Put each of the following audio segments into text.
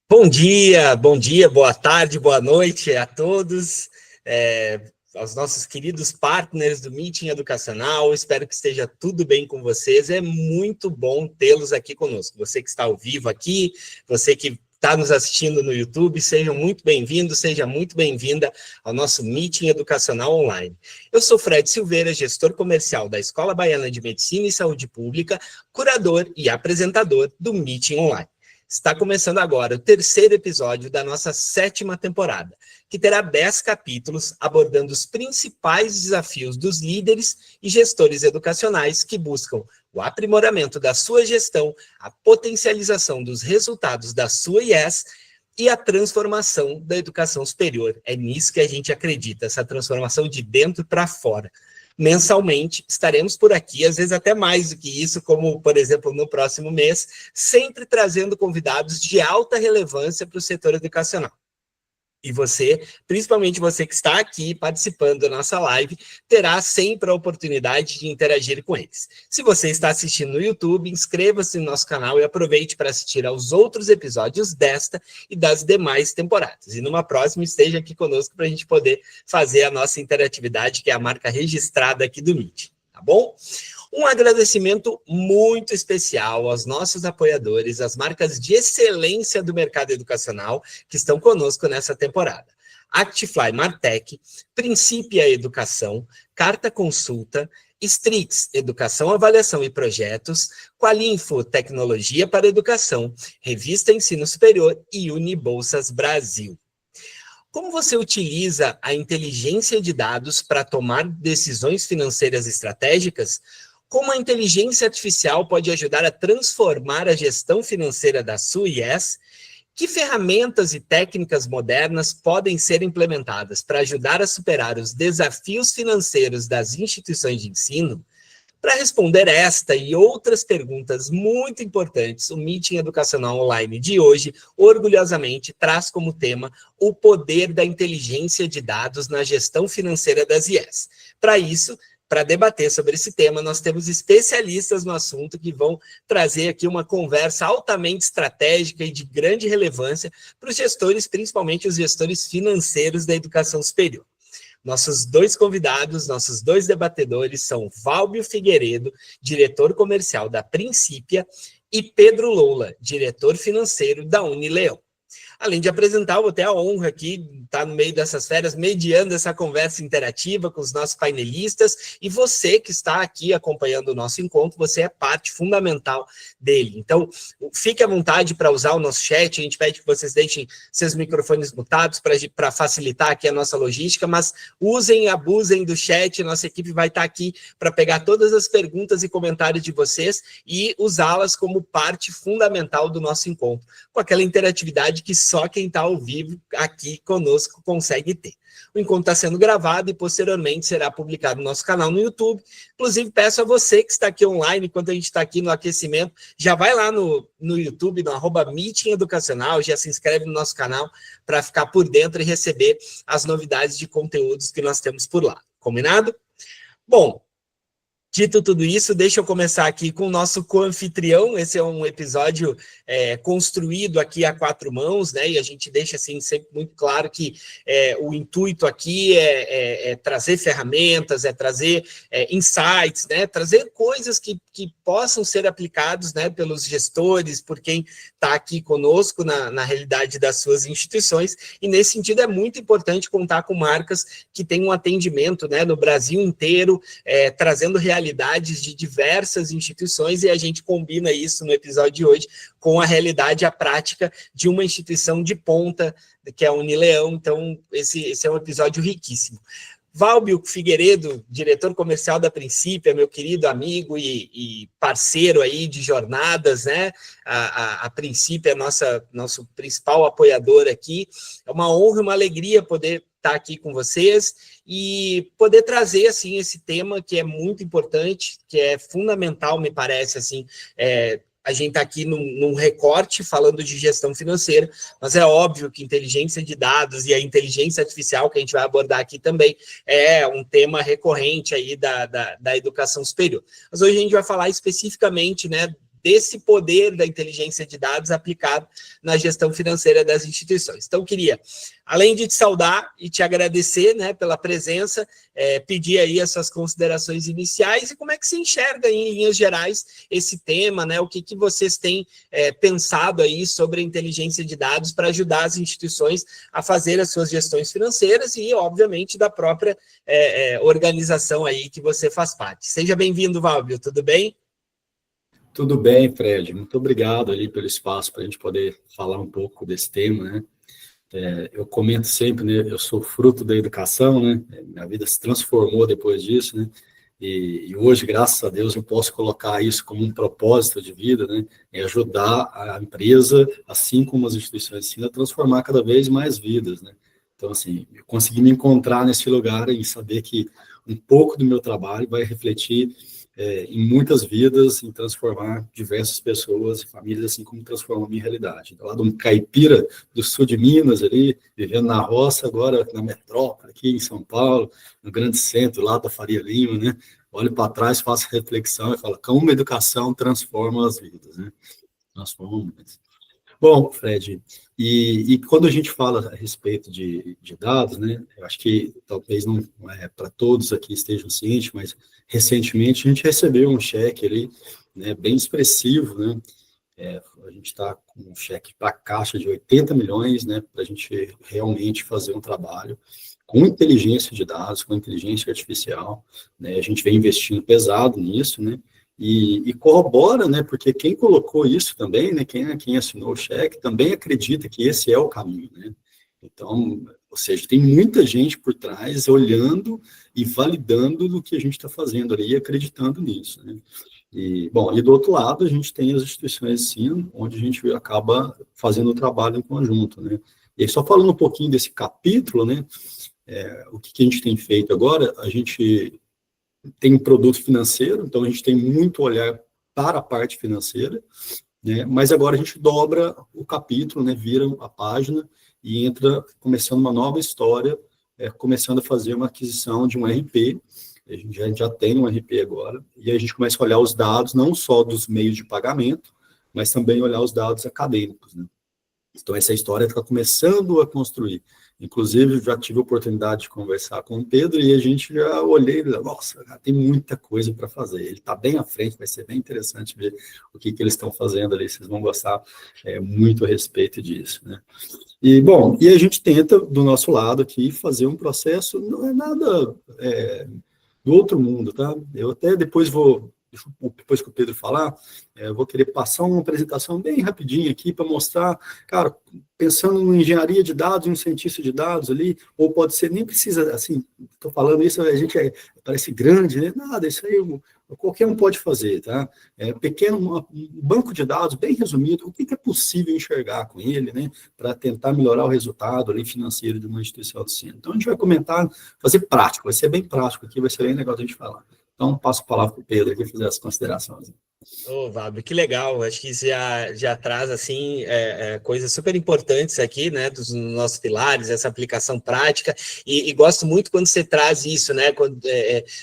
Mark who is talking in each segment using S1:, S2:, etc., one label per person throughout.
S1: Bom dia, boa tarde, boa noite a todos, aos nossos queridos partners do Meeting Educacional. Espero que esteja tudo bem com vocês. É muito bom tê-los aqui conosco. Você que está ao vivo aqui, você que está nos assistindo no YouTube, sejam muito bem-vindos, seja muito bem-vinda ao nosso Meeting Educacional Online. Eu sou Fred Silveira, gestor comercial da Escola Baiana de Medicina e Saúde Pública, curador e apresentador do Meeting Online. Está começando agora o terceiro episódio da nossa 7ª temporada, que terá 10 capítulos abordando os principais desafios dos líderes e gestores educacionais que buscam o aprimoramento da sua gestão, a potencialização dos resultados da sua IES e a transformação da educação superior. É nisso que a gente acredita, essa transformação de dentro para fora. Mensalmente, estaremos por aqui, às vezes até mais do que isso, como, por exemplo, no próximo mês, sempre trazendo convidados de alta relevância para o setor educacional. E você, principalmente você que está aqui participando da nossa live, terá sempre a oportunidade de interagir com eles. Se você está assistindo no YouTube, inscreva-se no nosso canal e aproveite para assistir aos outros episódios desta e das demais temporadas. E numa próxima, esteja aqui conosco para a gente poder fazer a nossa interatividade, que é a marca registrada aqui do Meet, tá bom? Um agradecimento muito especial aos nossos apoiadores, as marcas de excelência do mercado educacional que estão conosco nessa temporada. Actifly Martech, Princípia Educação, Carta Consulta, Strix Educação, Avaliação e Projetos, Qualinfo Tecnologia para Educação, Revista Ensino Superior e Unibolsas Brasil. Como você utiliza a inteligência de dados para tomar decisões financeiras estratégicas? Como a inteligência artificial pode ajudar a transformar a gestão financeira da sua IES? Que ferramentas e técnicas modernas podem ser implementadas para ajudar a superar os desafios financeiros das instituições de ensino? Para responder esta e outras perguntas muito importantes, o Meeting Educacional Online de hoje, orgulhosamente, traz como tema o poder da inteligência de dados na gestão financeira das IES. Para isso, para debater sobre esse tema, nós temos especialistas no assunto que vão trazer aqui uma conversa altamente estratégica e de grande relevância para os gestores, principalmente os gestores financeiros da educação superior. Nossos dois convidados, nossos dois debatedores são Valbio Figueiredo, diretor comercial da Princípia, e Pedro Loula, diretor financeiro da Unileão. Além de apresentar, eu vou ter a honra aqui de estar no meio dessas férias, mediando essa conversa interativa com os nossos painelistas, e você que está aqui acompanhando o nosso encontro, você é parte fundamental dele. Então, fique à vontade para usar o nosso chat, a gente pede que vocês deixem seus microfones mutados para facilitar aqui a nossa logística, mas usem e abusem do chat, nossa equipe vai estar aqui para pegar todas as perguntas e comentários de vocês e usá-las como parte fundamental do nosso encontro, com aquela interatividade que só quem está ao vivo aqui conosco consegue ter. O encontro está sendo gravado e posteriormente será publicado no nosso canal no YouTube. Inclusive, peço a você que está aqui online, enquanto a gente está aqui no aquecimento, já vai lá no YouTube, no @Meeting Educacional, já se inscreve no nosso canal para ficar por dentro e receber as novidades de conteúdos que nós temos por lá. Combinado? Bom, dito tudo isso, deixa eu começar aqui com o nosso co-anfitrião. Esse é um episódio construído aqui a 4 mãos, né? E a gente deixa assim, sempre muito claro que o intuito aqui é trazer ferramentas, é trazer insights, né? Trazer coisas que possam ser aplicados, né, pelos gestores, por quem está aqui conosco na realidade das suas instituições. E nesse sentido é muito importante contar com marcas que têm um atendimento, né, no Brasil inteiro, trazendo realidades de diversas instituições, e a gente combina isso no episódio de hoje com a realidade, a prática de uma instituição de ponta, que é a Unileão. Então, esse é um episódio riquíssimo. Valbio Figueiredo, diretor comercial da Princípia, meu querido amigo e parceiro aí de jornadas, né? A Princípia é nosso principal apoiador aqui. É uma honra e uma alegria poder estar aqui com vocês e poder trazer, assim, esse tema que é muito importante, que é fundamental, me parece, assim, a gente está aqui num recorte falando de gestão financeira, mas é óbvio que inteligência de dados e a inteligência artificial, que a gente vai abordar aqui também, é um tema recorrente aí da educação superior. Mas hoje a gente vai falar especificamente, né, desse poder da inteligência de dados aplicado na gestão financeira das instituições. Então, queria, além de te saudar e te agradecer, né, pela presença, pedir aí as suas considerações iniciais e como é que se enxerga em linhas gerais esse tema, né, o que vocês têm pensado aí sobre a inteligência de dados para ajudar as instituições a fazer as suas gestões financeiras e, obviamente, da própria organização aí que você faz parte. Seja bem-vindo, Valbio, tudo bem?
S2: Tudo bem, Fred. Muito obrigado ali pelo espaço para a gente poder falar um pouco desse tema, né? Eu comento sempre, né? Eu sou fruto da educação, né? Minha vida se transformou depois disso, né? E hoje, graças a Deus, eu posso colocar isso como um propósito de vida, né? É ajudar a empresa, assim como as instituições de ensino, a transformar cada vez mais vidas, né? Então, assim, eu consegui me encontrar nesse lugar e saber que um pouco do meu trabalho vai refletir em muitas vidas, em transformar diversas pessoas e famílias, assim como transformou a minha realidade. Lá do caipira do sul de Minas, ali, vivendo na roça, agora na metrópole, aqui em São Paulo, no grande centro, lá da Faria Lima, né? Olho para trás, faço reflexão e falo, como a educação transforma as vidas, né? Transforma. Bom, Fred, e quando a gente fala a respeito de dados, né, eu acho que talvez não é para todos aqui estejam cientes, mas recentemente a gente recebeu um cheque ali, né, bem expressivo, né, a gente está com um cheque para a Caixa de 80 milhões, né, para a gente realmente fazer um trabalho com inteligência de dados, com inteligência artificial, né, a gente vem investindo pesado nisso, né, e corrobora, né, porque quem colocou isso também, né, quem assinou o cheque, também acredita que esse é o caminho, né, então, ou seja, tem muita gente por trás olhando e validando do que a gente está fazendo ali e acreditando nisso, né. E, bom, e do outro lado, a gente tem as instituições de ensino, onde a gente acaba fazendo o trabalho em conjunto, né. E aí, só falando um pouquinho desse capítulo, né, o que a gente tem feito agora, a gente tem um produto financeiro, então a gente tem muito olhar para a parte financeira, né, mas agora a gente dobra o capítulo, né, vira a página e entra começando uma nova história, começando a fazer uma aquisição de um RP, a gente já tem um RP agora, e a gente começa a olhar os dados, não só dos meios de pagamento, mas também olhar os dados acadêmicos, né. Então, essa história está começando a construir. Inclusive, já tive a oportunidade de conversar com o Pedro e a gente já olhei e falei, nossa, tem muita coisa para fazer. Ele está bem à frente, vai ser bem interessante ver o que eles estão fazendo ali. Vocês vão gostar muito a respeito disso, né? E, bom, e a gente tenta, do nosso lado aqui, fazer um processo, não é nada do outro mundo, tá? Eu até depois que o Pedro falar, eu vou querer passar uma apresentação bem rapidinha aqui para mostrar, cara, pensando em engenharia de dados, em um cientista de dados ali, ou pode ser, nem precisa, assim, estou falando isso, a gente parece grande, né? Nada, isso aí qualquer um pode fazer, tá? Pequeno, um banco de dados bem resumido, o que é possível enxergar com ele, né? Para tentar melhorar o resultado ali financeiro de uma instituição de ensino. Então, a gente vai comentar, fazer prático, vai ser bem prático aqui, vai ser bem legal a gente falar. Então, passo a palavra para o Pedro aqui fazer as considerações.
S1: Ô, Vábio, que legal, acho que isso já traz, assim, coisas super importantes aqui, né, dos nossos pilares, essa aplicação prática, e gosto muito quando você traz isso, né, quando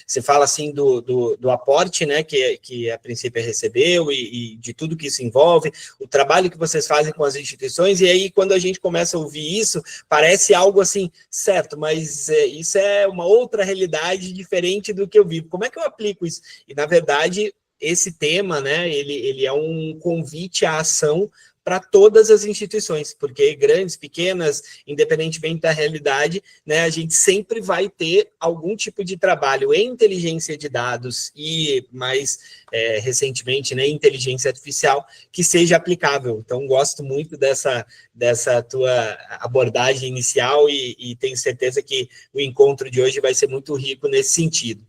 S1: você fala, assim, do aporte, né, que a princípio recebeu, e de tudo que isso envolve, o trabalho que vocês fazem com as instituições, e aí, quando a gente começa a ouvir isso, parece algo, assim, certo, mas isso é uma outra realidade diferente do que eu vivo. Como é que eu aplico isso? E, na verdade, esse tema, né, ele é um convite à ação para todas as instituições, porque grandes, pequenas, independentemente da realidade, né, a gente sempre vai ter algum tipo de trabalho em inteligência de dados e, mais recentemente, né, inteligência artificial, que seja aplicável. Então, gosto muito dessa tua abordagem inicial e tenho certeza que o encontro de hoje vai ser muito rico nesse sentido.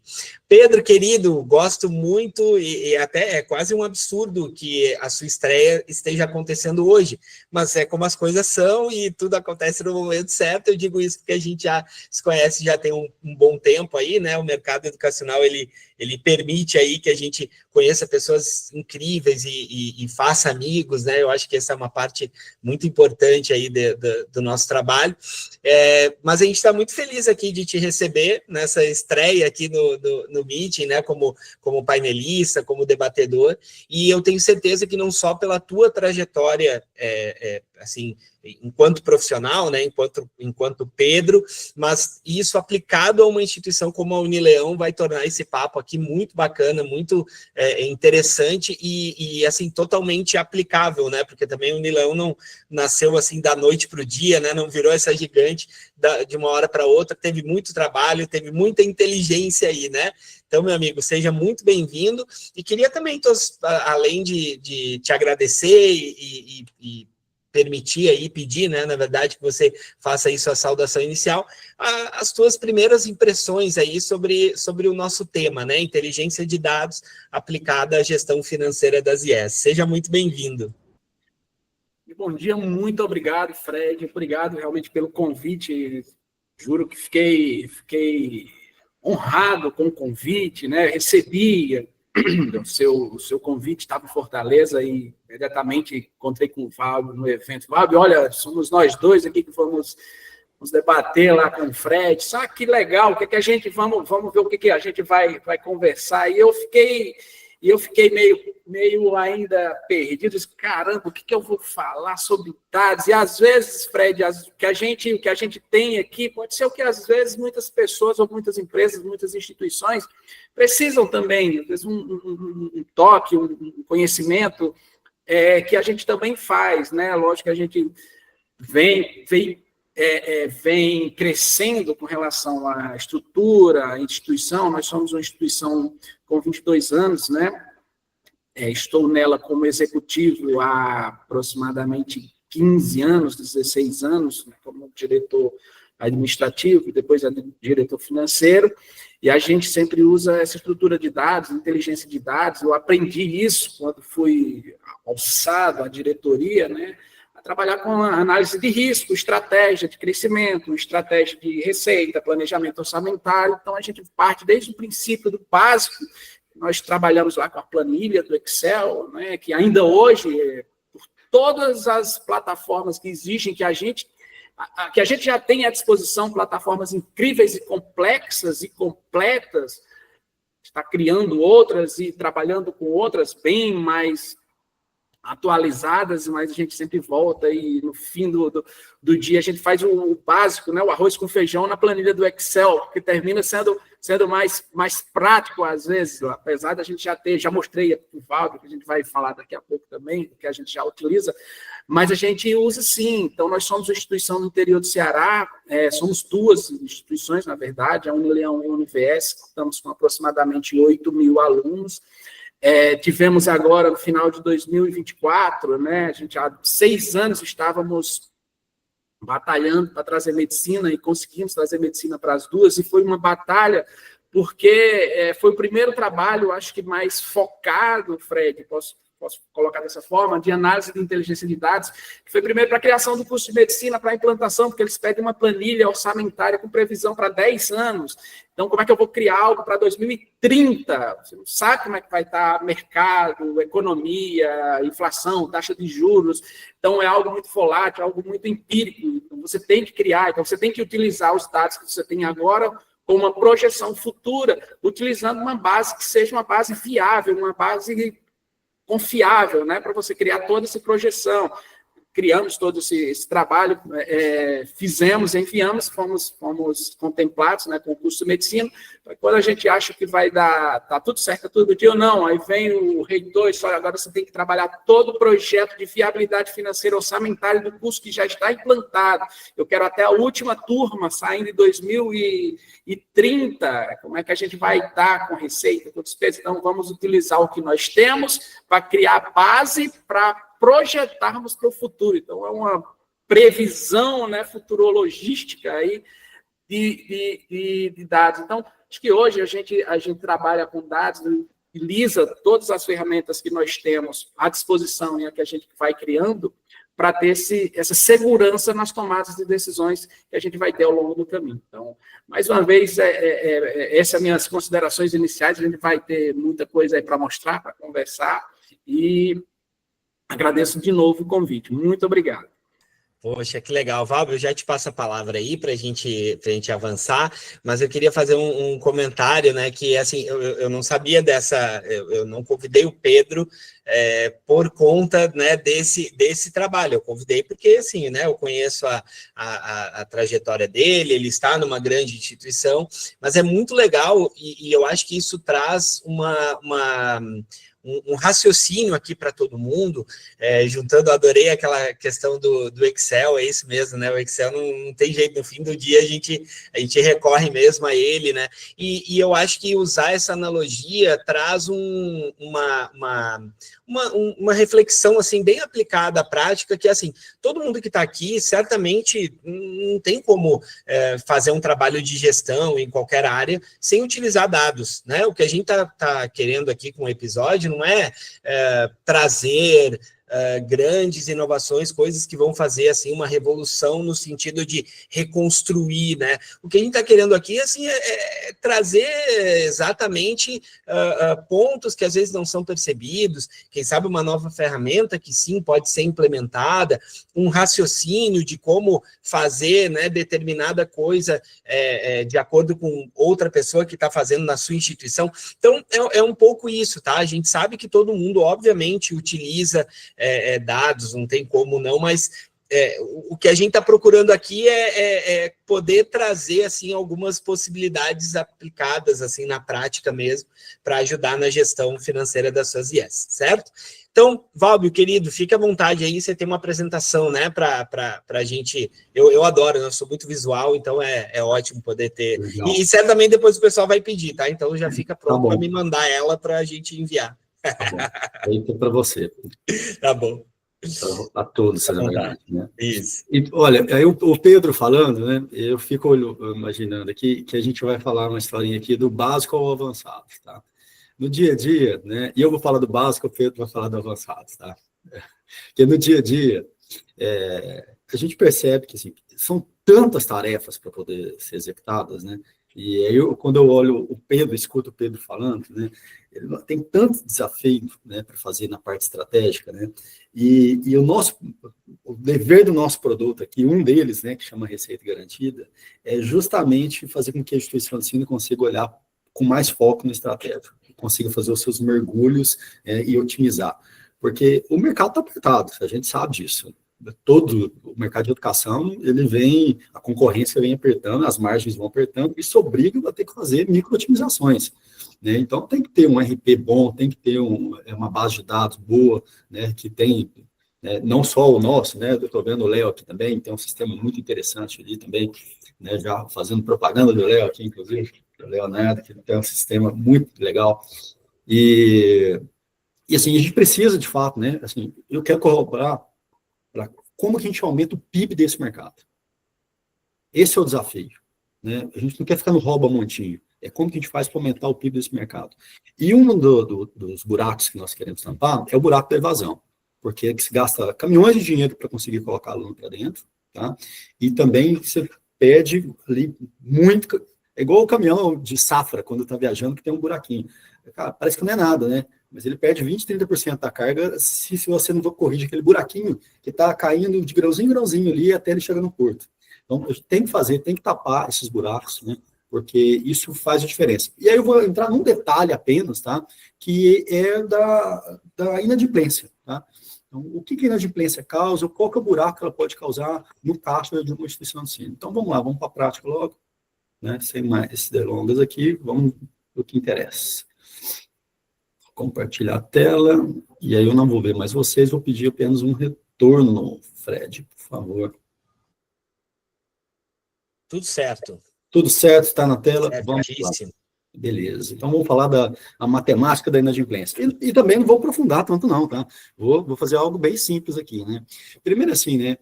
S1: Pedro, querido, gosto muito e até é quase um absurdo que a sua estreia esteja acontecendo hoje, mas é como as coisas são e tudo acontece no momento certo. Eu digo isso porque a gente já se conhece, já tem um bom tempo aí, né? O mercado educacional, ele ele permite aí que a gente conheça pessoas incríveis e faça amigos, né? Eu acho que essa é uma parte muito importante aí do nosso trabalho. Mas a gente está muito feliz aqui de te receber nessa estreia aqui no Meeting, né? Como painelista, como debatedor, e eu tenho certeza que não só pela tua trajetória, assim, enquanto profissional, né, enquanto Pedro, mas isso aplicado a uma instituição como a Unileão vai tornar esse papo aqui muito bacana, muito interessante e assim, totalmente aplicável, né, porque também a Unileão não nasceu assim da noite para o dia, né, não virou essa gigante de uma hora para outra, teve muito trabalho, teve muita inteligência aí, né. Então, meu amigo, seja muito bem-vindo e queria também, além de te agradecer e permitir aí, pedir, né, na verdade, que você faça aí sua saudação inicial, as tuas primeiras impressões aí sobre o nosso tema, né, inteligência de dados aplicada à gestão financeira das IES. Seja muito bem-vindo.
S3: Bom dia, muito obrigado, Fred, obrigado realmente pelo convite, juro que fiquei honrado com o convite, né, recebi o seu convite, estava em Fortaleza e imediatamente encontrei com o Fábio no evento. Fábio, olha, somos nós dois aqui que vamos debater lá com o Fred. Sabe que legal, o que a gente vamos ver o que a gente vai conversar. E eu fiquei meio ainda perdido. Caramba, o que eu vou falar sobre dados? E às vezes, Fred, o que a gente tem aqui pode ser o que às vezes muitas pessoas ou muitas empresas, muitas instituições precisam também, às vezes um toque, um conhecimento que a gente também faz, né? Lógico que a gente vem crescendo com relação à estrutura, à instituição. Nós somos uma instituição com 22 anos, né? Estou nela como executivo há aproximadamente 15 anos, 16 anos, né, como diretor administrativo, depois diretor financeiro, e a gente sempre usa essa estrutura de dados, inteligência de dados. Eu aprendi isso quando fui alçado à diretoria, né, a trabalhar com a análise de risco, estratégia de crescimento, estratégia de receita, planejamento orçamentário. Então, a gente parte desde o princípio do básico. Nós trabalhamos lá com a planilha do Excel, né, que ainda hoje, por todas as plataformas que existem, que a gente já tem à disposição, plataformas incríveis e complexas e completas, está criando outras e trabalhando com outras bem mais atualizadas, mas a gente sempre volta e no fim do dia a gente faz o básico, né, o arroz com feijão na planilha do Excel, que termina sendo mais prático às vezes, apesar da gente já mostrei o Valdo, que a gente vai falar daqui a pouco também, que a gente já utiliza, mas a gente usa sim. Então, nós somos uma instituição no interior do Ceará, somos duas instituições, na verdade, a Unileão e a Univers, estamos com aproximadamente 8.000 alunos. Tivemos agora, no final de 2024, né, a gente há 6 anos estávamos batalhando para trazer medicina e conseguimos trazer medicina para as duas, e foi uma batalha porque foi o primeiro trabalho, acho que mais focado, Fred, posso colocar dessa forma, de análise de inteligência de dados, que foi primeiro para a criação do curso de medicina, para a implantação, porque eles pedem uma planilha orçamentária com previsão para 10 anos. Então, como é que eu vou criar algo para 2030? Você não sabe como é que vai estar mercado, economia, inflação, taxa de juros. Então, é algo muito volátil, algo muito empírico. Então, você tem que criar, então você tem que utilizar os dados que você tem agora com uma projeção futura, utilizando uma base que seja uma base viável, uma base confiável, né, para você criar toda essa projeção. Criamos todo esse trabalho, fizemos, enviamos, fomos contemplados, né, com o curso de medicina. Quando a gente acha que vai dar, tá tudo certo, tudo dia ou não, aí vem o reitor e diz: olha, agora você tem que trabalhar todo o projeto de viabilidade financeira orçamentária do curso que já está implantado. Eu quero até a última turma, saindo em 2030, como é que a gente vai estar com receita, com despesa? Então, vamos utilizar o que nós temos para criar base para projetarmos para o futuro. Então, é uma previsão, né, futurologística aí de dados. Então, acho que hoje a gente trabalha com dados, utiliza todas as ferramentas que nós temos à disposição e a que a gente vai criando para ter essa segurança nas tomadas de decisões que a gente vai ter ao longo do caminho. Então, mais uma vez, essas são minhas considerações iniciais. A gente vai ter muita coisa aí para mostrar, para conversar, e agradeço de novo o convite. Muito obrigado.
S1: Poxa, que legal. Valber, eu já te passo a palavra aí para a gente avançar, mas eu queria fazer um comentário, né, que assim, eu não sabia dessa, eu não convidei o Pedro por conta, né, desse trabalho. Eu convidei porque, assim, né, eu conheço a trajetória dele, ele está numa grande instituição, mas é muito legal e eu acho que isso traz um raciocínio aqui para todo mundo, juntando, adorei aquela questão do Excel, é isso mesmo, né? O Excel não tem jeito, no fim do dia a gente recorre mesmo a ele, né? E eu acho que usar essa analogia traz uma reflexão assim bem aplicada à prática, que assim, todo mundo que está aqui certamente não tem como fazer um trabalho de gestão em qualquer área sem utilizar dados, né? O que a gente tá querendo aqui com o episódio não é trazer grandes inovações, coisas que vão fazer assim uma revolução no sentido de reconstruir, né? O que a gente está querendo aqui assim, é trazer exatamente pontos que às vezes não são percebidos, quem sabe uma nova ferramenta que sim pode ser implementada, um raciocínio de como fazer, né, determinada coisa de acordo com outra pessoa que está fazendo na sua instituição. Então, é um pouco isso, tá? A gente sabe que todo mundo, obviamente, utiliza dados, não tem como não, mas o que a gente está procurando aqui é poder trazer assim algumas possibilidades aplicadas assim na prática mesmo, para ajudar na gestão financeira das suas IES, certo? Então, Valber, querido, fique à vontade aí, você tem uma apresentação, né, para a gente, eu adoro, né, eu sou muito visual, então é ótimo poder ter, e certamente depois o pessoal vai pedir, tá? Então já fica pronto para me mandar ela para a gente enviar.
S2: Tá bom, feito para você.
S1: Tá bom.
S2: A todos, na verdade, né?
S1: Isso.
S2: E, olha, aí o Pedro falando, né? Eu fico imaginando aqui que a gente vai falar uma historinha aqui do básico ao avançado, tá? No dia a dia, né? E eu vou falar do básico, o Pedro vai falar do avançado, tá? Porque no dia a dia, a gente percebe que assim, são tantas tarefas para poder ser executadas, né? E aí, quando eu olho o Pedro, escuto o Pedro falando, né? Ele tem tanto desafio, né, para fazer na parte estratégica, né? E o dever do nosso produto aqui, um deles, né, que chama Receita Garantida, é justamente fazer com que a instituição de ensino consiga olhar com mais foco no estratégico, consiga fazer os seus mergulhos e otimizar. Porque o mercado está apertado, a gente sabe disso. Todo o mercado de educação, a concorrência vem apertando, as margens vão apertando, isso obriga a ter que fazer micro-otimizações, né? Então, tem que ter um RP bom, tem que ter uma base de dados boa, né, que tem, não só o nosso, né, eu estou vendo o Léo aqui também, tem um sistema muito interessante ali também, né, já fazendo propaganda do Léo aqui, inclusive, o Leonardo, que tem um sistema muito legal, e assim, a gente precisa, de fato, né, assim, eu quero corroborar para como que a gente aumenta o PIB desse mercado. Esse é o desafio, né? A gente não quer ficar no rouba-montinho, é como que a gente faz para aumentar o PIB desse mercado. E um dos buracos que nós queremos tampar é o buraco da evasão, porque se gasta caminhões de dinheiro para conseguir colocar aluno para dentro, tá? E também você perde ali muito, é igual o caminhão de safra, quando está viajando, que tem um buraquinho. Cara, parece que não é nada, né? Mas ele perde 20%, 30% da carga se você não corrige aquele buraquinho que está caindo de grãozinho em grãozinho ali até ele chegar no porto. Então, tem que tapar esses buracos, né? Porque isso faz a diferença. E aí eu vou entrar num detalhe apenas, tá? Que é da inadimplência, tá? Então, o que a inadimplência causa, qual que é o buraco que ela pode causar no caixa de uma instituição de ensino. Então, vamos lá, vamos para a prática logo, né? Sem mais delongas aqui, vamos para o que interessa. Compartilhar a tela, e aí eu não vou ver mais vocês, vou pedir apenas um retorno, Fred, por favor.
S1: Tudo certo.
S2: Tudo certo, está na tela? Vamos lá.
S1: Certíssimo.
S2: Beleza, então vamos falar da matemática da inadimplência. E também não vou aprofundar tanto não, tá? Vou fazer algo bem simples aqui, né? Primeiro assim, né?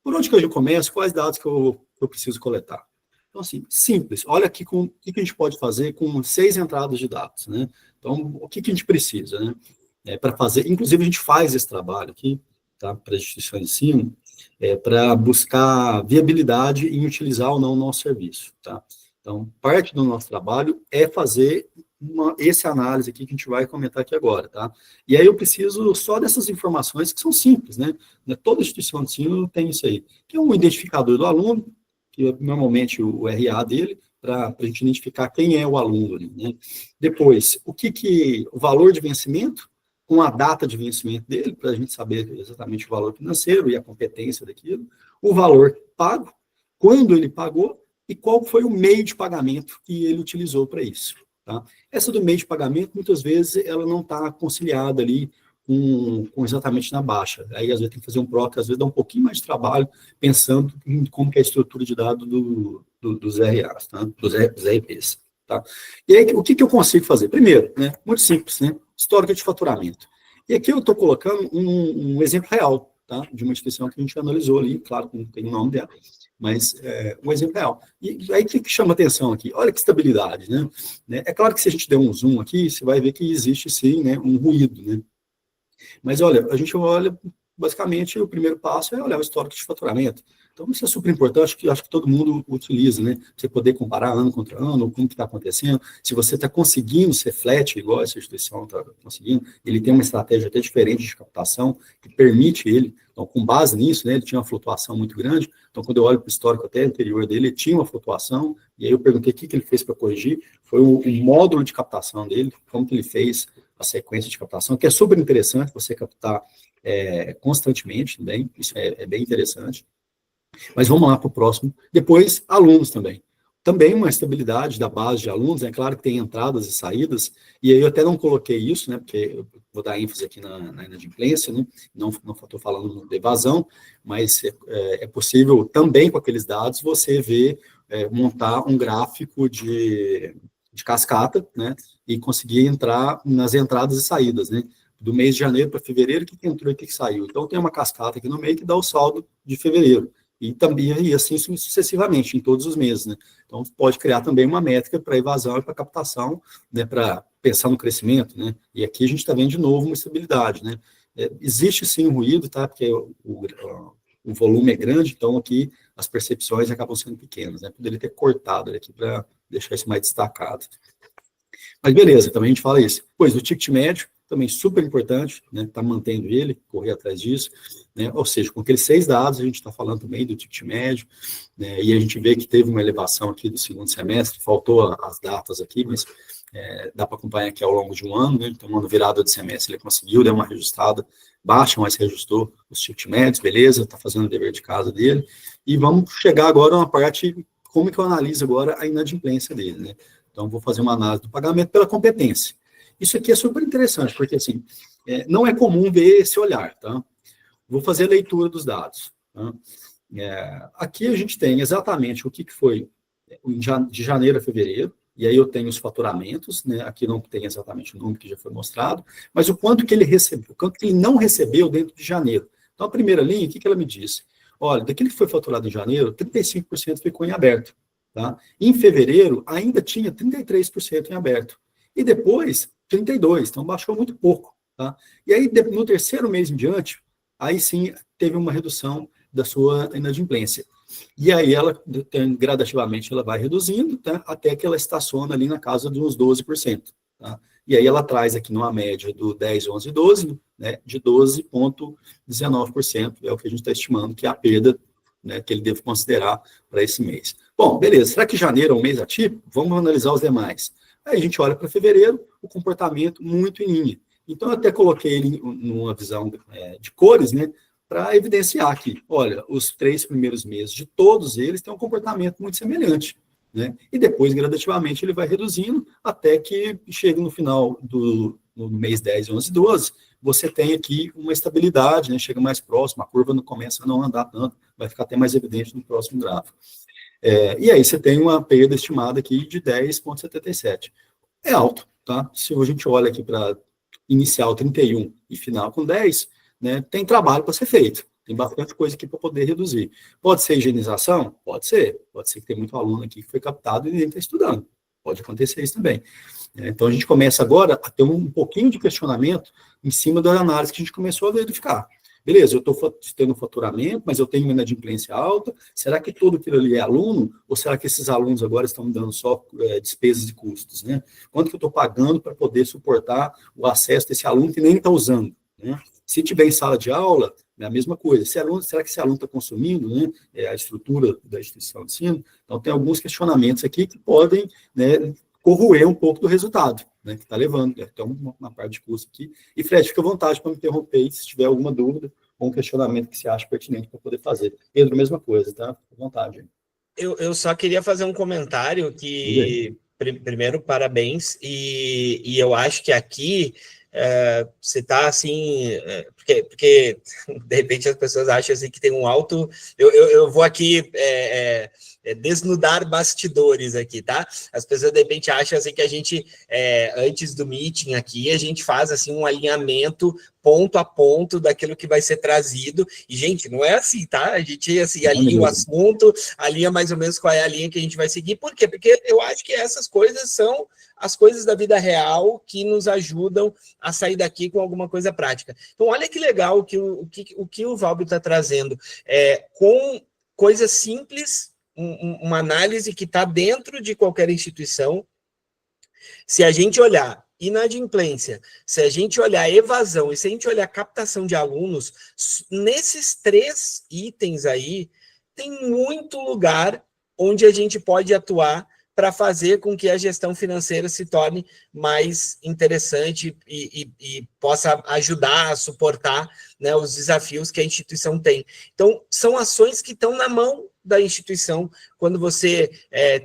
S2: Por onde que eu começo? Quais dados que eu preciso coletar? Então, assim, simples. Olha aqui o que a gente pode fazer com 6 entradas de dados, né? Então, o que a gente precisa, né? Para fazer, inclusive a gente faz esse trabalho aqui, tá, para as instituições de ensino, para buscar viabilidade em utilizar ou não o nosso serviço, tá? Então, parte do nosso trabalho é fazer essa análise aqui que a gente vai comentar aqui agora, tá? E aí eu preciso só dessas informações que são simples, né? Toda instituição de ensino tem isso aí, que é um identificador do aluno, que é normalmente o RA dele, para a gente identificar quem é o aluno ali, né? Depois, o valor de vencimento, com a data de vencimento dele, para a gente saber exatamente o valor financeiro e a competência daquilo, o valor pago, quando ele pagou, e qual foi o meio de pagamento que ele utilizou para isso, tá? Essa do meio de pagamento, muitas vezes, ela não está conciliada ali com exatamente na baixa. Aí, às vezes, tem que fazer um PROC, às vezes dá um pouquinho mais de trabalho, pensando em como que é a estrutura de dados dos RAs, tá? dos RPs. Tá? E aí, o que eu consigo fazer? Primeiro, né, muito simples, né, histórico de faturamento. E aqui eu estou colocando um exemplo real, tá, de uma instituição que a gente analisou ali, claro que não tem o nome dela, mas um exemplo real. E aí, o que chama atenção aqui? Olha que estabilidade, né? É claro que se a gente der um zoom aqui, você vai ver que existe, sim, né, um ruído, né? Mas, olha, a gente olha, basicamente, o primeiro passo é olhar o histórico de faturamento. Então, isso é super importante, acho que todo mundo utiliza, né? Você poder comparar ano contra ano, como que está acontecendo, se você está conseguindo ser flat, igual essa instituição está conseguindo, ele tem uma estratégia até diferente de captação, que permite ele, então, com base nisso, né, ele tinha uma flutuação muito grande, então, quando eu olho para o histórico até anterior dele, ele tinha uma flutuação, e aí eu perguntei o que ele fez para corrigir, foi o módulo de captação dele, como que ele fez a sequência de captação, que é super interessante você captar constantemente também, isso é bem interessante. Mas vamos lá para o próximo. Depois, alunos também. Também uma estabilidade da base de alunos, é claro que tem entradas e saídas, e aí eu até não coloquei isso, né, porque eu vou dar ênfase aqui na inadimplência, né, não estou falando de evasão, mas é possível também com aqueles dados você ver, montar um gráfico de cascata, né, e conseguir entrar nas entradas e saídas, né, do mês de janeiro para fevereiro, o que entrou e o que saiu. Então tem uma cascata aqui no meio que dá o saldo de fevereiro. E também, e assim sucessivamente, em todos os meses, né? Então, pode criar também uma métrica para evasão e para captação, né? Para pensar no crescimento, né? E aqui a gente está vendo de novo uma estabilidade, né? Existe sim um ruído, tá? Porque o volume é grande, então aqui as percepções acabam sendo pequenas, né? Poderia ter cortado aqui para deixar isso mais destacado. Mas beleza, também a gente fala isso. Pois, o ticket médio, também super importante, né, tá mantendo ele, correr atrás disso, né, ou seja, com aqueles 6 dados, a gente está falando também do ticket médio, né, e a gente vê que teve uma elevação aqui do segundo semestre, faltou as datas aqui, mas dá para acompanhar aqui ao longo de um ano, né, então, no virada de semestre ele conseguiu, deu uma reajustada baixa, mas reajustou os ticket médios, beleza, está fazendo o dever de casa dele, e vamos chegar agora a uma parte, como que eu analiso agora a inadimplência dele, né, então vou fazer uma análise do pagamento pela competência. Isso aqui é super interessante, porque assim, não é comum ver esse olhar, tá? Vou fazer a leitura dos dados. Tá? Aqui a gente tem exatamente o que foi de janeiro a fevereiro, e aí eu tenho os faturamentos, né? Aqui não tem exatamente o número que já foi mostrado, mas o quanto que ele recebeu, o quanto que ele não recebeu dentro de janeiro. Então, a primeira linha, o que ela me disse? Olha, daquilo que foi faturado em janeiro, 35% ficou em aberto. Tá? Em fevereiro, ainda tinha 33% em aberto. E depois, 32%, então baixou muito pouco. Tá? E aí, no terceiro mês em diante, aí sim teve uma redução da sua inadimplência. E aí, ela, gradativamente, ela vai reduzindo, tá? Até que ela estaciona ali na casa de uns 12%. Tá? E aí, ela traz aqui numa média do 10, 11, 12, né, de 12,19%, é o que a gente está estimando que é a perda, né, que ele deve considerar para esse mês. Bom, beleza, será que janeiro é um mês atípico? Vamos analisar os demais. Aí a gente olha para fevereiro, o comportamento muito em linha. Então, eu até coloquei ele numa visão de cores, né, para evidenciar aqui. Olha, os 3 primeiros meses de todos eles têm um comportamento muito semelhante, né? E depois, gradativamente, ele vai reduzindo até que chegue no final no mês 10, 11, 12, você tem aqui uma estabilidade, né? Chega mais próximo, a curva não começa a não andar tanto, vai ficar até mais evidente no próximo gráfico. E aí você tem uma perda estimada aqui de 10,77. É alto, tá? Se a gente olha aqui para inicial 31 e final com 10, né, tem trabalho para ser feito. Tem bastante coisa aqui para poder reduzir. Pode ser higienização? Pode ser. Pode ser que tem muito aluno aqui que foi captado e nem está estudando. Pode acontecer isso também. Então, a gente começa agora a ter um pouquinho de questionamento em cima da análise que a gente começou a verificar. Beleza, eu estou tendo faturamento, mas eu tenho uma inadimplência alta, será que todo aquilo ali é aluno, ou será que esses alunos agora estão me dando só despesas e custos, né? Quanto que eu estou pagando para poder suportar o acesso desse aluno que nem está usando, né? Se tiver em sala de aula, é a mesma coisa. Será que esse aluno está consumindo, né, a estrutura da instituição de ensino? Então, tem alguns questionamentos aqui que podem, né, corroer um pouco do resultado, né, que está levando. Então, uma parte de curso aqui. E, Fred, fica à vontade para me interromper se tiver alguma dúvida ou um questionamento que você acha pertinente para poder fazer. Pedro, mesma coisa, tá? Fica à vontade.
S1: Eu só queria fazer um comentário que, primeiro, parabéns, e eu acho que aqui você está assim, porque de repente as pessoas acham assim, que tem um alto... Eu vou aqui desnudar bastidores aqui, tá? As pessoas de repente acham assim, que a gente, antes do meeting aqui, a gente faz assim um alinhamento ponto a ponto daquilo que vai ser trazido, e gente, não é assim, tá? A gente assim, alinha o assunto, alinha mais ou menos qual é a linha que a gente vai seguir. Por quê? Porque eu acho que essas coisas são as coisas da vida real que nos ajudam a sair daqui com alguma coisa prática. Então, olha que legal o que o Valber está trazendo, com coisas simples, uma análise que está dentro de qualquer instituição. Se a gente olhar inadimplência, se a gente olhar evasão e se a gente olhar captação de alunos, nesses 3 itens aí, tem muito lugar onde a gente pode atuar para fazer com que a gestão financeira se torne mais interessante e possa ajudar a suportar, né, os desafios que a instituição tem. Então, são ações que estão na mão da instituição, quando você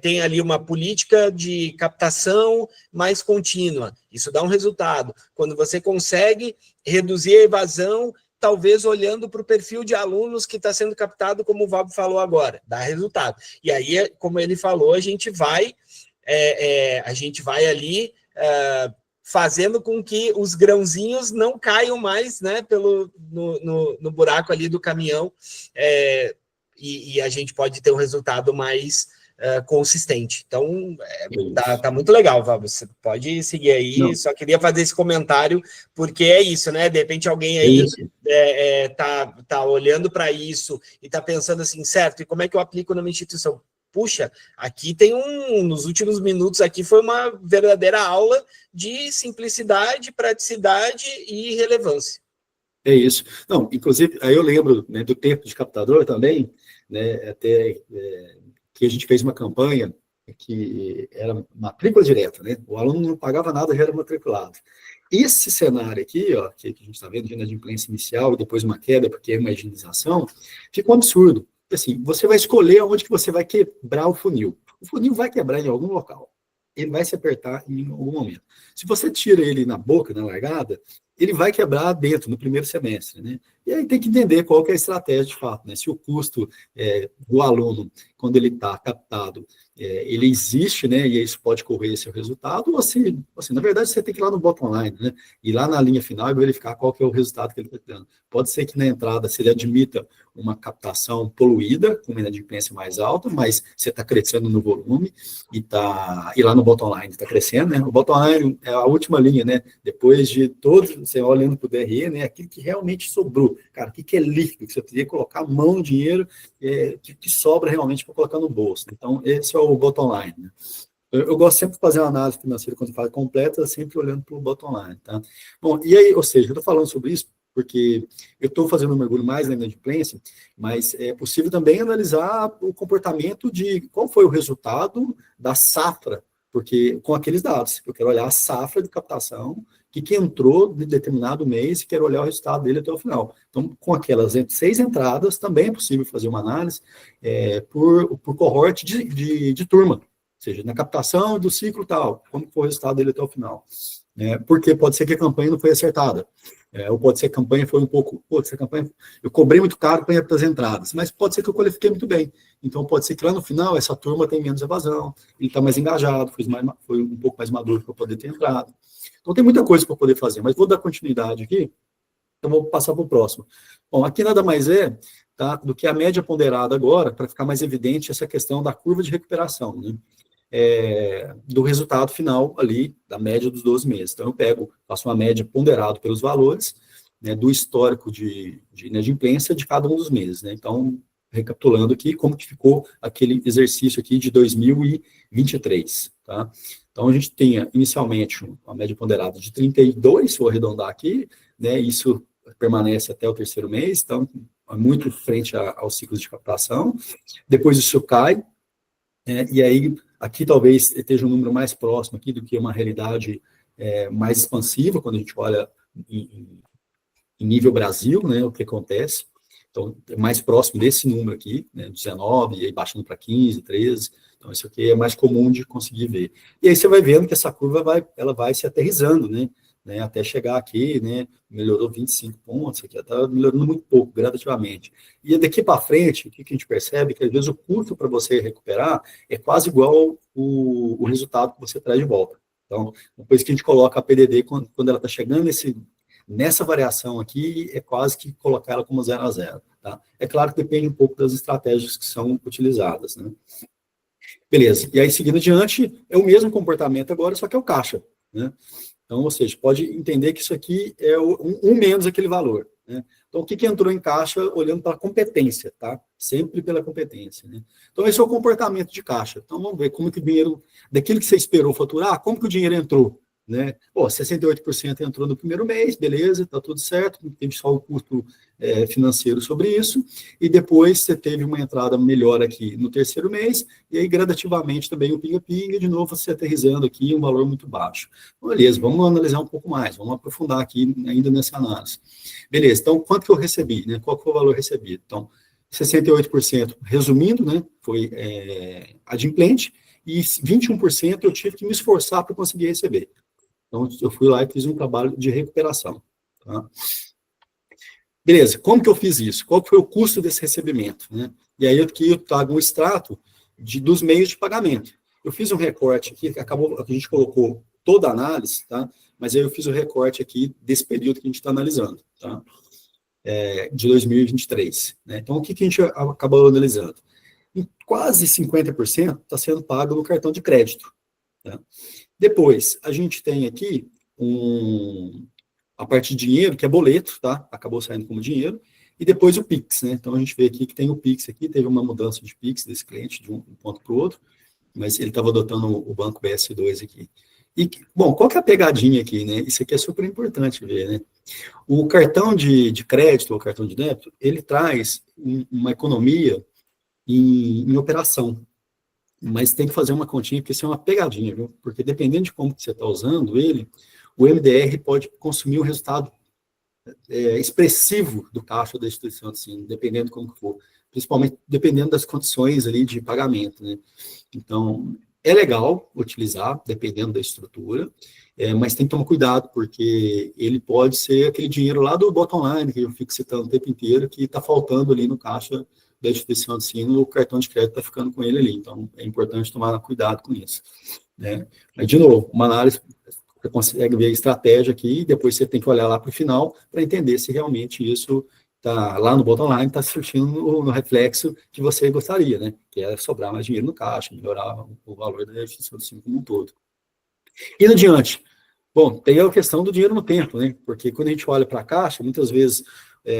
S1: tem ali uma política de captação mais contínua, isso dá um resultado. Quando você consegue reduzir a evasão, talvez olhando para o perfil de alunos que está sendo captado, como o Valber falou agora, dá resultado. E aí, como ele falou, a gente vai ali fazendo com que os grãozinhos não caiam mais, né, no buraco ali do caminhão, e a gente pode ter um resultado mais consistente. Então, tá muito legal, Valber. Você pode seguir aí. Não. Só queria fazer esse comentário, porque é isso, né? De repente alguém aí tá olhando para isso e tá pensando assim, certo, e como é que eu aplico na minha instituição? Puxa, aqui tem nos últimos minutos aqui foi uma verdadeira aula de simplicidade, praticidade e relevância.
S2: É isso. Não, inclusive, aí eu lembro, né, do tempo de captador também, né, até que a gente fez uma campanha que era matrícula direta, né? O aluno não pagava nada, já era matriculado. Esse cenário aqui, ó, que a gente está vendo de inadimplência inicial e depois uma queda, porque é uma higienização, fica um absurdo. Assim, você vai escolher onde que você vai quebrar o funil. O funil vai quebrar em algum local. Ele vai se apertar em algum momento. Se você tira ele na boca, na largada, ele vai quebrar dentro, no primeiro semestre, né? E aí tem que entender qual que é a estratégia de fato, né? Se o custo do aluno, quando ele está captado, ele existe, né? E isso pode correr esse resultado, ou se, assim, na verdade, você tem que ir lá no bottom line, né? Ir lá na linha final e verificar qual que é o resultado que ele está dando. Pode ser que na entrada se ele admita uma captação poluída, com uma inadimplência mais alta, mas você está crescendo no volume e lá no bottom line está crescendo, né? O bottom line é a última linha, né? Depois de todos, você olhando para o DRE, né? Aquilo que realmente sobrou. Cara, o que é líquido? Que você teria que colocar a mão no dinheiro que sobra realmente para colocar no bolso. Então, esse é o bottom line, né? Eu gosto sempre de fazer uma análise financeira quando eu falo completa, sempre olhando para o bottom line, tá? Bom, e aí, ou seja, eu estou falando sobre isso porque eu estou fazendo um mergulho mais na inadimplência, mas é possível também analisar o comportamento de qual foi o resultado da safra, porque com aqueles dados, eu quero olhar a safra de captação, que entrou de determinado mês e quero olhar o resultado dele até o final. Então, com aquelas 6 entradas, também é possível fazer uma análise por cohorte de turma, ou seja, na captação do ciclo tal, como foi o resultado dele até o final. Porque pode ser que a campanha não foi acertada, ou pode ser que a campanha foi um pouco, eu cobrei muito caro para as entradas, mas pode ser que eu qualifiquei muito bem. Então, pode ser que lá no final, essa turma tem menos evasão, ele está mais engajado, foi um pouco mais maduro para poder ter entrado. Então, tem muita coisa para poder fazer, mas vou dar continuidade aqui, então vou passar para o próximo. Bom, aqui nada mais do que a média ponderada agora, para ficar mais evidente essa questão da curva de recuperação, né? Do resultado final ali, da média dos 12 meses. Então, eu faço uma média ponderada pelos valores, né, do histórico de inadimplência de cada um dos meses, né? Então, recapitulando aqui, como que ficou aquele exercício aqui de 2023, tá? Então, a gente tinha, inicialmente, uma média ponderada de 32, se eu arredondar aqui, né, isso permanece até o terceiro mês, então, muito frente aos ciclos de captação. Depois isso cai, e aí, aqui talvez esteja um número mais próximo aqui do que uma realidade mais expansiva, quando a gente olha em nível Brasil, né, o que acontece. Então, é mais próximo desse número aqui, né, 19, e aí baixando para 15, 13. Então, isso aqui é mais comum de conseguir ver. E aí você vai vendo que essa curva ela vai se aterrissando, né, até chegar aqui, né, melhorou 25 pontos, aqui está melhorando muito pouco, gradativamente. E daqui para frente, o que a gente percebe? Que às vezes o custo para você recuperar é quase igual o resultado que você traz de volta. Então, depois que a gente coloca a PDD, quando ela está chegando nessa variação aqui, é quase que colocar ela como 0 a 0, tá? É claro que depende um pouco das estratégias que são utilizadas, né? Beleza, e aí seguindo adiante, é o mesmo comportamento agora, só que é o caixa, né? Então, ou seja, pode entender que isso aqui é um menos aquele valor, né? Então, o que entrou em caixa olhando para a competência, tá? Sempre pela competência, né? Então, esse é o comportamento de caixa. Então, vamos ver como que o dinheiro, daquilo que você esperou faturar, como que o dinheiro entrou, né? 68% entrou no primeiro mês, beleza, está tudo certo, teve só o custo financeiro sobre isso, e depois você teve uma entrada melhor aqui no terceiro mês, e aí gradativamente também o pinga-pinga, de novo você aterrissando aqui um valor muito baixo. Beleza, vamos analisar um pouco mais, vamos aprofundar aqui ainda nessa análise. Beleza, então quanto que eu recebi, né? Qual que foi o valor recebido? Então, 68%, resumindo, né, foi adimplente, e 21% eu tive que me esforçar para conseguir receber. Então, eu fui lá e fiz um trabalho de recuperação. Tá? Beleza, como que eu fiz isso? Qual que foi o custo desse recebimento? Né? E aí aqui eu trago um extrato dos meios de pagamento. Eu fiz um recorte aqui, a gente colocou toda a análise, tá? Mas aí eu fiz o recorte aqui desse período que a gente está analisando, tá? De 2023. Né? Então, o que a gente acabou analisando? Quase 50% está sendo pago no cartão de crédito. Tá? Depois, a gente tem aqui a parte de dinheiro, que é boleto, tá? Acabou saindo como dinheiro, e depois o Pix, né? Então, a gente vê aqui que tem o Pix aqui, teve uma mudança de Pix desse cliente, de um ponto para o outro, mas ele estava adotando o banco BS2 aqui. E, bom, qual que é a pegadinha aqui, né? Isso aqui é super importante ver, né? O cartão de crédito, ou cartão de débito, ele traz uma economia em operação, mas tem que fazer uma continha, porque isso é uma pegadinha, viu? Porque dependendo de como que você está usando ele, o MDR pode consumir um resultado expressivo do caixa da instituição, assim, dependendo de como que for, principalmente dependendo das condições ali de pagamento, né? Então, é legal utilizar, dependendo da estrutura, mas tem que tomar cuidado, porque ele pode ser aquele dinheiro lá do bottom line, que eu fico citando o tempo inteiro, que está faltando ali no caixa da instituição de ensino, o cartão de crédito está ficando com ele ali. Então, é importante tomar cuidado com isso, né? Mas, de novo, uma análise, você consegue ver a estratégia aqui, e depois você tem que olhar lá para o final para entender se realmente isso está lá no bottom line, está surtindo no reflexo que você gostaria, né? Que é sobrar mais dinheiro no caixa, melhorar o valor da instituição de ensino como um todo. Indo adiante, bom, tem a questão do dinheiro no tempo, né? Porque quando a gente olha para a caixa, muitas vezes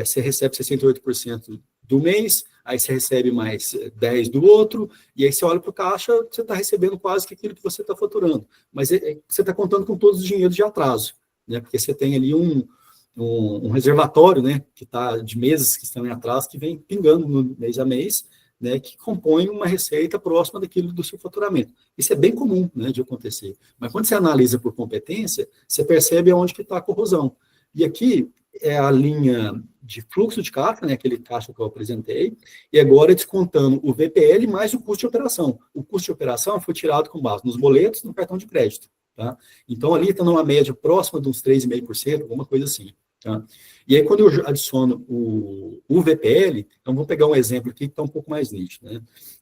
S2: você recebe 68% do mês, aí você recebe mais 10% do outro, e aí você olha para o caixa, você está recebendo quase que aquilo que você está faturando. Mas você está contando com todos os dinheiros de atraso, né? Porque você tem ali um reservatório, né? Que está de meses que estão em atraso, que vem pingando no mês a mês, né? Que compõe uma receita próxima daquilo do seu faturamento. Isso é bem comum, né? De acontecer. Mas quando você analisa por competência, você percebe onde que está a corrosão. E aqui é a linha de fluxo de caixa, né, aquele caixa que eu apresentei, e agora descontando o VPL mais o custo de operação. O custo de operação foi tirado com base nos boletos e no cartão de crédito. Tá? Então, ali está numa média próxima de uns 3,5%, alguma coisa assim. Tá? E aí, quando eu adiciono o VPL, então vou pegar um exemplo aqui que está um pouco mais nítido.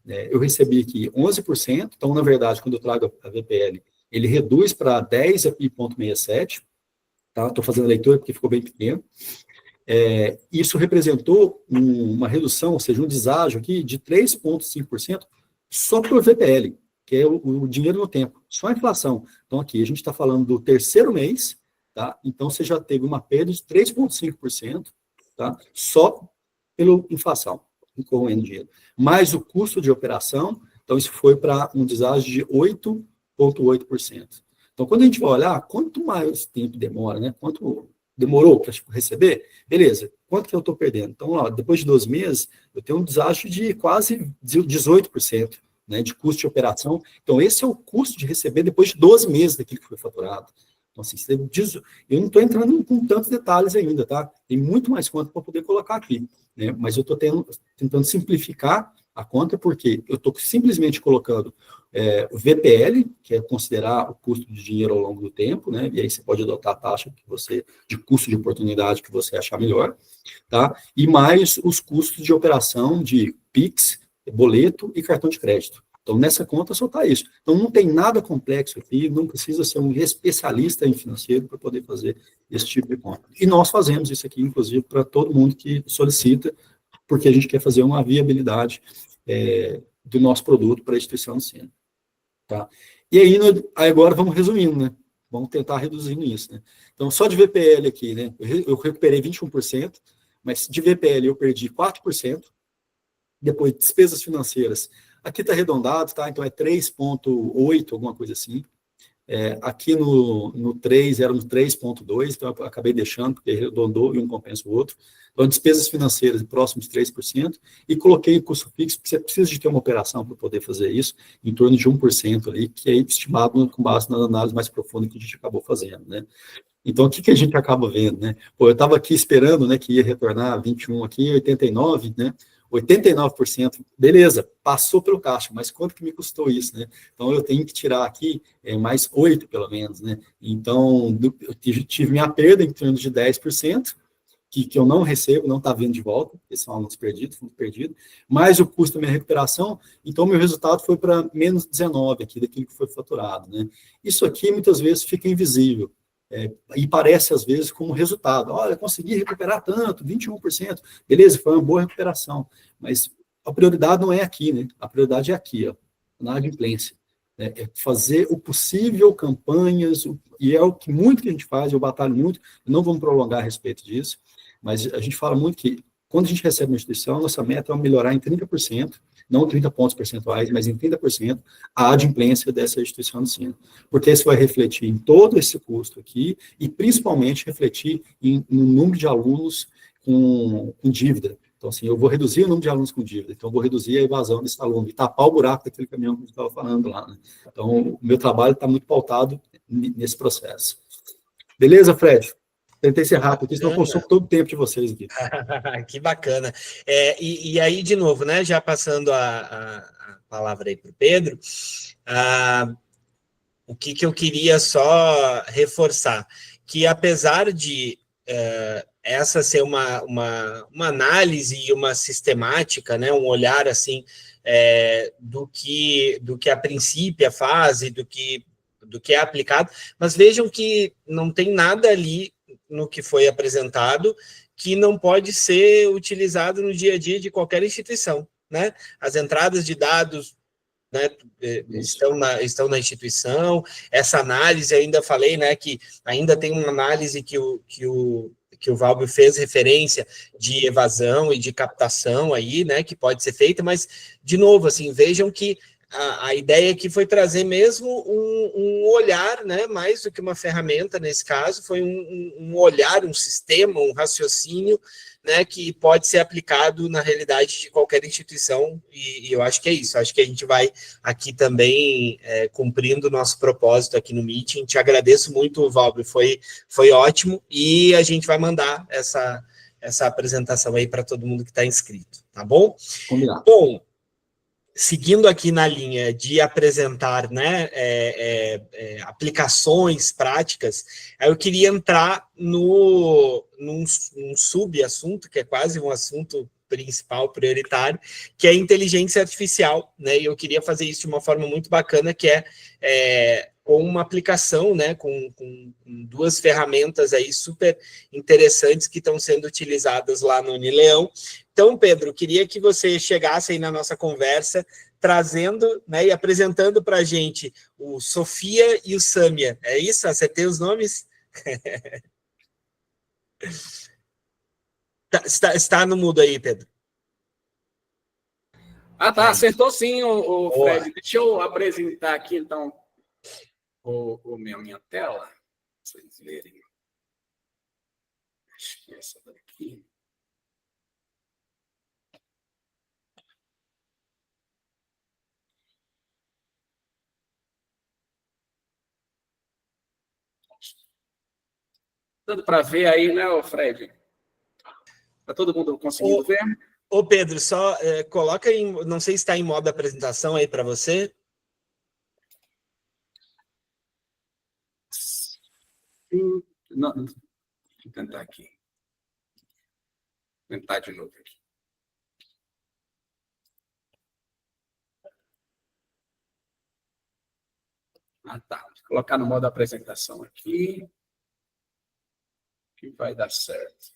S2: Né? Eu recebi aqui 11%, então, na verdade, quando eu trago a VPL, ele reduz para 10,67%, tá? Estou fazendo a leitura porque ficou bem pequeno. Isso representou uma redução, ou seja, um deságio aqui de 3,5% só por VPL, que é o dinheiro no tempo, só a inflação. Então, aqui a gente está falando do terceiro mês, tá? Então, você já teve uma perda de 3,5%, tá? Só pela inflação, corroendo dinheiro. Mais o custo de operação, então isso foi para um deságio de 8,8%. Então, quando a gente vai olhar, quanto mais tempo demora, né? Quanto demorou para receber, beleza, quanto que eu estou perdendo? Então, ó, depois de 12 meses, eu tenho um deságio de quase 18%, né, de custo de operação. Então, esse é o custo de receber depois de 12 meses daquilo que foi faturado. Então, assim, eu não estou entrando com tantos detalhes ainda, tá? Tem muito mais conta para poder colocar aqui, né? Mas eu estou tentando simplificar a conta, porque eu estou simplesmente colocando o VPL, que é considerar o custo de dinheiro ao longo do tempo, né? E aí você pode adotar a taxa de custo de oportunidade que você achar melhor, tá? E mais os custos de operação de Pix, boleto e cartão de crédito. Então, nessa conta só está isso. Então, não tem nada complexo aqui, não precisa ser um especialista em financeiro para poder fazer esse tipo de conta. E nós fazemos isso aqui, inclusive, para todo mundo que solicita, porque a gente quer fazer uma viabilidade do nosso produto para a instituição de ensino. Tá? E aí agora vamos resumindo, né? Vamos tentar reduzindo isso, né? Então, só de VPL aqui, né? Eu recuperei 21%, mas de VPL eu perdi 4%, depois despesas financeiras. Aqui está arredondado, tá? Então é 3,8, alguma coisa assim. Aqui no 3 era no 3,2, então eu acabei deixando, porque arredondou e um compensa o outro. Então, despesas financeiras próximos de 3%, e coloquei o custo fixo, porque você precisa de ter uma operação para poder fazer isso, em torno de 1% ali, que é estimado com base na análise mais profunda que a gente acabou fazendo, né? Então, o que a gente acaba vendo, né? Pô, eu estava aqui esperando, né, que ia retornar 21 aqui, 89, né? 89%, beleza, passou pelo caixa, mas quanto que me custou isso, né? Então, eu tenho que tirar aqui mais 8, pelo menos, né? Então, eu tive minha perda em torno de 10%, que eu não recebo, não está vindo de volta, esse é um aluno perdido, fundo perdido, mais o custo da minha recuperação, então meu resultado foi para menos 19 aqui, daquilo que foi faturado, né? Isso aqui, muitas vezes, fica invisível, e parece, às vezes, como resultado. Olha, consegui recuperar tanto, 21%, beleza, foi uma boa recuperação, mas a prioridade não é aqui, né? A prioridade é aqui, ó, na adimplência. É fazer o possível, campanhas, e é o que muito que a gente faz, eu batalho muito, não vamos prolongar a respeito disso, mas a gente fala muito que, quando a gente recebe uma instituição, nossa meta é melhorar em 30%, não 30 pontos percentuais, mas em 30%, a adimplência dessa instituição de ensino. Porque isso vai refletir em todo esse custo aqui, e principalmente refletir no número de alunos com dívida. Então, assim, eu vou reduzir o número de alunos com dívida, então eu vou reduzir a evasão desse aluno, e tapar o buraco daquele caminhão que a gente estava falando lá, né? Então, o meu trabalho está muito pautado nesse processo. Beleza, Fred? Tentei ser rápido, porque senão eu consumo todo o tempo de vocês aqui.
S1: Que bacana. E aí, de novo, né, já passando a palavra aí para o Pedro, o que eu queria só reforçar, que apesar de essa ser uma análise e uma sistemática, né, um olhar assim do que a princípio a fase, do que é aplicado, mas vejam que não tem nada ali no que foi apresentado que não pode ser utilizado no dia a dia de qualquer instituição, né? As entradas de dados, né, estão na instituição, essa análise, ainda falei, né, que ainda tem uma análise que o Valbio fez referência de evasão e de captação aí, né, que pode ser feita, mas, de novo, assim, vejam que a ideia aqui foi trazer mesmo um olhar, né, mais do que uma ferramenta nesse caso, foi um olhar, um sistema, um raciocínio, né, que pode ser aplicado na realidade de qualquer instituição, e eu acho que é isso, acho que a gente vai aqui também cumprindo o nosso propósito aqui no Meeting. Te agradeço muito, Valbio, foi ótimo, e a gente vai mandar essa apresentação aí para todo mundo que está inscrito, tá bom?
S2: Combinado.
S1: Bom, seguindo aqui na linha de apresentar, né, aplicações práticas, eu queria entrar num subassunto, que é quase um assunto principal, prioritário, que é a inteligência artificial, né, e eu queria fazer isso de uma forma muito bacana, que com uma aplicação, né, com duas ferramentas aí super interessantes que estão sendo utilizadas lá no Unileão. Então, Pedro, queria que você chegasse aí na nossa conversa, trazendo, né, e apresentando para a gente o Sofia e o Sâmia. É isso? Acertei os nomes? Está no mudo aí, Pedro.
S3: Ah, tá, acertou sim, o Fred. Deixa eu apresentar aqui, então, minha tela, para vocês verem. Acho que é essa daqui. Dando para ver aí, né, Fred? Está todo mundo conseguindo ver?
S1: Ô, Pedro, só coloca em... Não sei se está em modo apresentação aí para você.
S3: Sim. Não, deixa eu tentar aqui. Vou tentar de novo aqui. Ah, tá. Vou colocar no modo apresentação aqui. Que vai dar certo.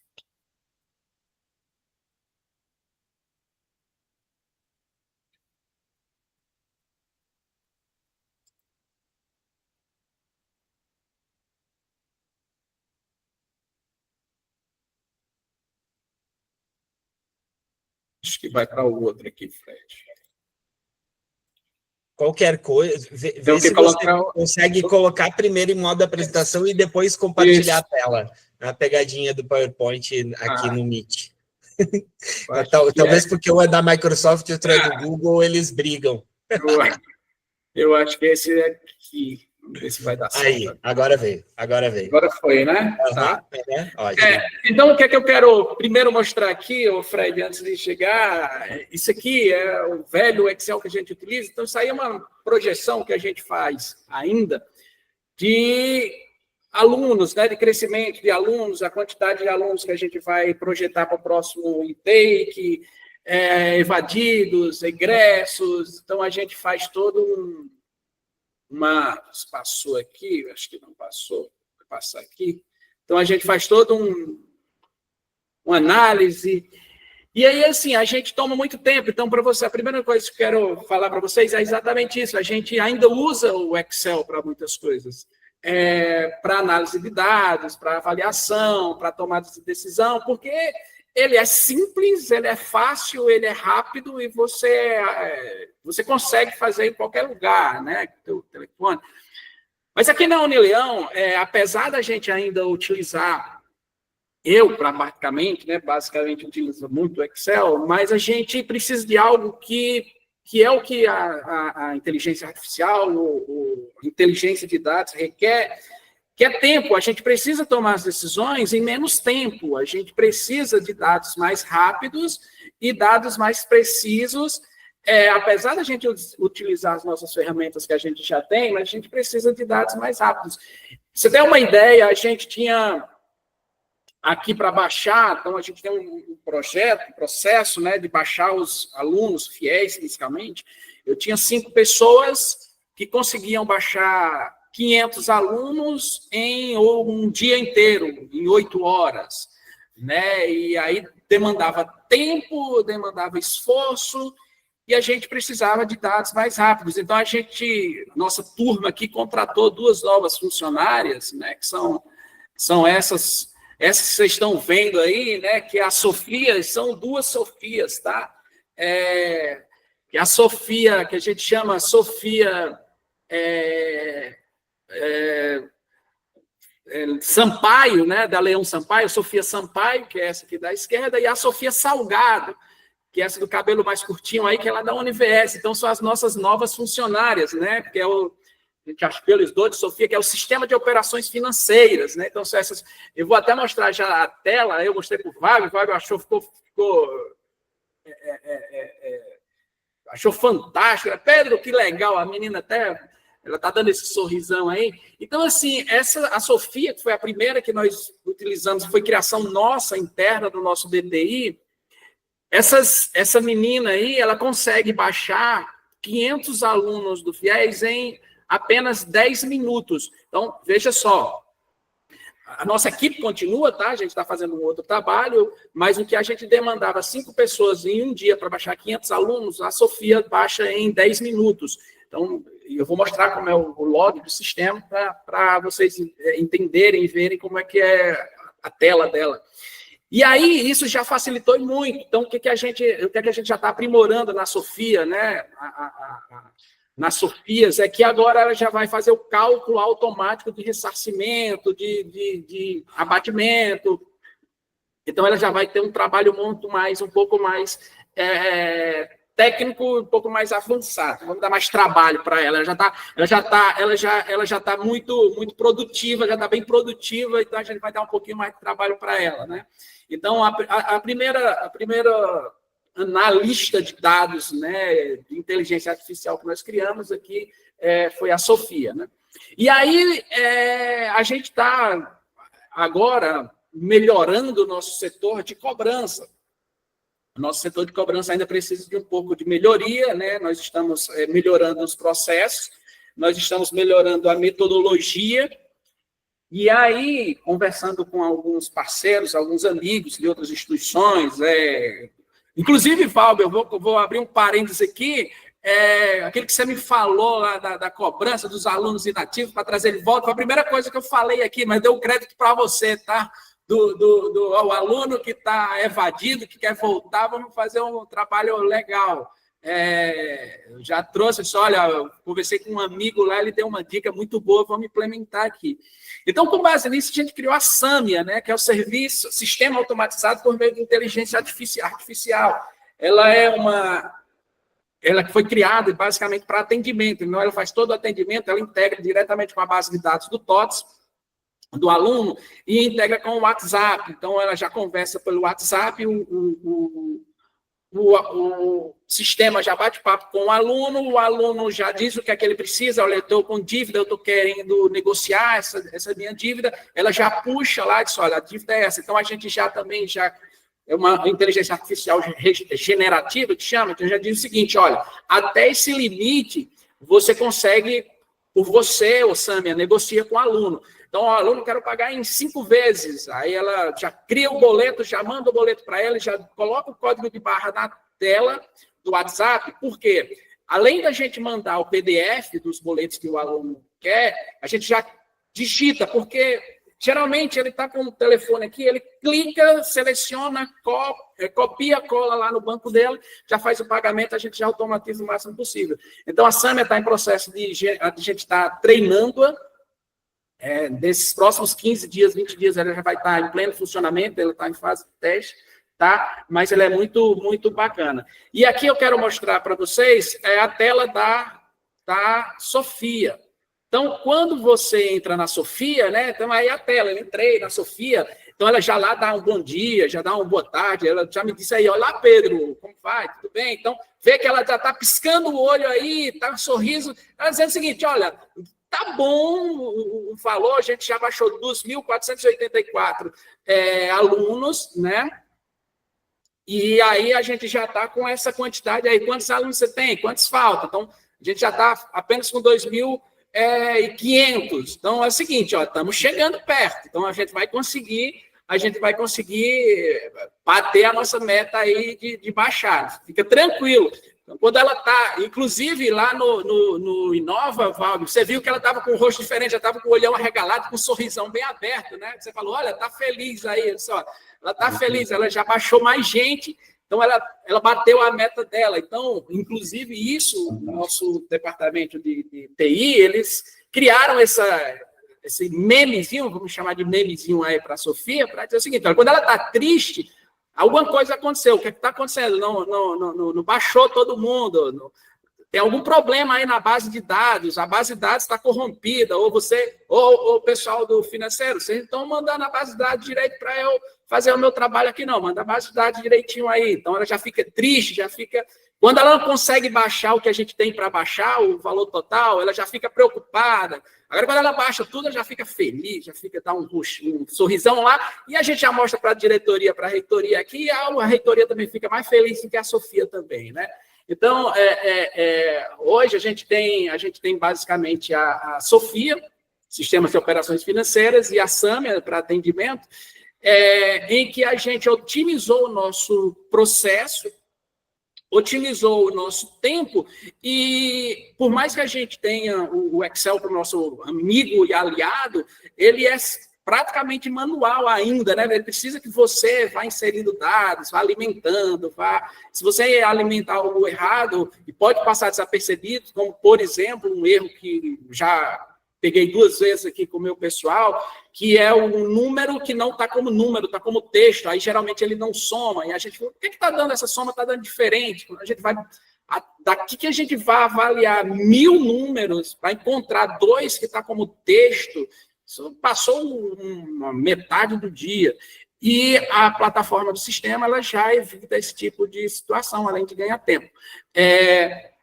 S3: Acho que vai para o outro aqui, Fred.
S1: Qualquer coisa, vê se você consegue colocar primeiro em modo apresentação e depois compartilhar a tela. A pegadinha do PowerPoint aqui no Meet. Talvez porque um é da Microsoft e outro é do Google, eles brigam.
S3: Eu acho que esse aqui. Vamos ver se vai dar certo.
S1: Aí, agora veio. Agora
S3: foi, né? Tá.
S1: Ótimo.
S3: Então, o que é que eu quero primeiro mostrar aqui, Fred, antes de chegar? Isso aqui é o velho Excel que a gente utiliza. Então, isso aí é uma projeção que a gente faz ainda de alunos, né, de crescimento de alunos, a quantidade de alunos que a gente vai projetar para o próximo intake, evadidos, egressos. Então, a gente faz todo passou aqui, acho que não passou, vai passar aqui. Então, a gente faz todo uma análise. E aí, assim, a gente toma muito tempo. Então, para você, a primeira coisa que eu quero falar para vocês é exatamente isso. A gente ainda usa o Excel para muitas coisas. Para análise de dados, para avaliação, para tomada de decisão, porque ele é simples, ele é fácil, ele é rápido e você consegue fazer em qualquer lugar, né, com o teu telefone. Mas aqui na Unileão, apesar da gente ainda utilizar, basicamente utilizo muito o Excel, mas a gente precisa de algo que é o que a inteligência artificial, a inteligência de dados requer, que é tempo. A gente precisa tomar as decisões em menos tempo. A gente precisa de dados mais rápidos e dados mais precisos. Apesar da gente utilizar as nossas ferramentas que a gente já tem, mas a gente precisa de dados mais rápidos. Você tem uma ideia, a gente tinha aqui para baixar, então a gente tem um processo, né, de baixar os alunos fiéis, fisicamente. Eu tinha 5 pessoas que conseguiam baixar 500 alunos em um dia inteiro, em 8 horas, né? E aí demandava tempo, demandava esforço, e a gente precisava de dados mais rápidos. Então, nossa turma aqui contratou 2 novas funcionárias, né? Que são essas que vocês estão vendo aí, né? Que a Sofia, são 2 Sofias, tá? Que a Sofia, que a gente chama Sofia Sampaio, né, da Leão Sampaio, Sofia Sampaio, que é essa aqui da esquerda, e a Sofia Salgado, que é essa do cabelo mais curtinho aí, que é lá da UniVS. Então, são as nossas novas funcionárias, né, que é a gente acha pelos dois de Sofia, que é o sistema de operações financeiras, né? Então, são essas. Eu vou até mostrar já a tela, eu mostrei para o Fábio achou, achou fantástico. Pedro, que legal, a menina até... Ela está dando esse sorrisão aí. Então, assim, a Sofia, que foi a primeira que nós utilizamos, foi criação nossa, interna do nosso DTI, essa menina aí, ela consegue baixar 500 alunos do FIES em apenas 10 minutos. Então, veja só, a nossa equipe continua, tá? A gente está fazendo um outro trabalho, mas o que a gente demandava 5 pessoas em um dia para baixar 500 alunos, a Sofia baixa em 10 minutos. Então, eu vou mostrar como é o log do sistema para vocês entenderem e verem como é que é a tela dela. E aí, isso já facilitou muito. Então, o que a gente já está aprimorando na Sofia, né? Nas Sofias, é que agora ela já vai fazer o cálculo automático de ressarcimento, de abatimento. Então, ela já vai ter um trabalho um pouco mais técnico, um pouco mais avançado. Vamos dar mais trabalho para ela. Ela já tá muito produtiva, já está bem produtiva, então a gente vai dar um pouquinho mais de trabalho para ela, né? Então, a primeira analista de dados, né, de inteligência artificial que nós criamos aqui foi a Sofia, né? E aí a gente está agora melhorando o nosso setor de cobrança. O nosso setor de cobrança ainda precisa de um pouco de melhoria, né? Nós estamos melhorando os processos, nós estamos melhorando a metodologia. E aí, conversando com alguns parceiros, alguns amigos de outras instituições, inclusive, Fábio, eu vou abrir um parênteses aqui, aquele que você me falou lá da cobrança dos alunos inativos para trazer ele de volta, foi a primeira coisa que eu falei aqui, mas deu crédito para você, tá? Ao aluno que está evadido, que quer voltar, vamos fazer um trabalho legal. Eu já trouxe isso, olha, eu conversei com um amigo lá, ele deu uma dica muito boa, vamos implementar aqui. Então, com base nisso, a gente criou a SAMIA, né, que é o Sistema Automatizado por Meio de Inteligência Artificial. Ela foi criada basicamente para atendimento, então ela faz todo o atendimento, ela integra diretamente com a base de dados do TOTS, do aluno, e integra com o WhatsApp. Então, ela já conversa pelo WhatsApp, o sistema já bate papo com o aluno já diz o que é que ele precisa, olha, eu estou com dívida, eu estou querendo negociar essa minha dívida, ela já puxa lá e diz, olha, a dívida é essa. Então, a gente já é uma inteligência artificial generativa, que chama, então já diz o seguinte, olha, até esse limite, você consegue, por você, ô Sâmia, negocia com o aluno. Então, o aluno quer pagar em 5 vezes. Aí ela já cria o boleto, já manda o boleto para ela, já coloca o código de barra na tela do WhatsApp. Por quê? Além da gente mandar o PDF dos boletos que o aluno quer, a gente já digita, porque geralmente ele está com o telefone aqui, ele clica, seleciona, copia, cola lá no banco dele, já faz o pagamento, a gente já automatiza o máximo possível. Então, a Sâmia está em processo a gente está treinando-a. Nesses próximos 15 dias, 20 dias, ela já vai estar em pleno funcionamento, ela está em fase de teste, tá? Mas ela é muito, muito bacana. E aqui eu quero mostrar para vocês a tela da Sofia. Então, quando você entra na Sofia, né? Então, aí a tela, eu entrei na Sofia, então ela já lá dá um bom dia, já dá uma boa tarde, ela já me disse aí, olá, Pedro, como vai? Tudo bem? Então, vê que ela já está piscando o olho aí, está um sorriso, ela dizendo o seguinte, olha, tá bom o valor, a gente já baixou 2.484 alunos, né? E aí a gente já está com essa quantidade aí. Quantos alunos você tem? Quantos faltam? Então, a gente já está apenas com 2.500. Então, é o seguinte, ó, estamos chegando perto. Então, a gente vai conseguir bater a nossa meta aí de baixar. Fica tranquilo. Então, quando ela está, inclusive lá no Inova, Valdo, você viu que ela estava com o rosto diferente, já estava com o olhão arregalado, com um sorrisão bem aberto, né? Você falou, olha, está feliz aí, só. Ela está feliz, ela já baixou mais gente, então ela bateu a meta dela. Então, inclusive isso, o nosso departamento de TI, eles criaram esse memezinho, vamos chamar de memezinho aí para a Sofia, para dizer o seguinte, olha, quando ela está triste, alguma coisa aconteceu. O que está acontecendo? Não baixou todo mundo. Tem algum problema aí na base de dados. A base de dados está corrompida. Ou o pessoal do financeiro, vocês estão mandando a base de dados direito para eu fazer o meu trabalho aqui, não. Manda a base de dados direitinho aí. Então, ela já fica triste, já fica... Quando ela não consegue baixar o que a gente tem para baixar, o valor total, ela já fica preocupada. Agora, quando ela baixa tudo, ela já fica feliz, já fica, dá um sorrisão lá, e a gente já mostra para a diretoria, para a reitoria aqui, e a reitoria também fica mais feliz do que a Sofia também, né? Então, hoje a gente tem basicamente a Sofia, Sistemas de Operações Financeiras, e a SAMIA para atendimento, em que a gente otimizou o nosso processo, otimizou o nosso tempo e, por mais que a gente tenha o Excel para o nosso amigo e aliado, ele é praticamente manual ainda, né? Ele precisa que você vá inserindo dados, vá alimentando, se você alimentar algo errado, e pode passar desapercebido, como, por exemplo, um erro que já peguei 2 vezes aqui com o meu pessoal, que é um número que não está como número, está como texto. Aí, geralmente, ele não soma. E a gente fala, por que está dando essa soma? Está dando diferente. A gente vai... Daqui que a gente vai avaliar 1000 números para encontrar 2 que está como texto, passou uma metade do dia. E a plataforma do sistema ela já evita esse tipo de situação, além de ganhar tempo.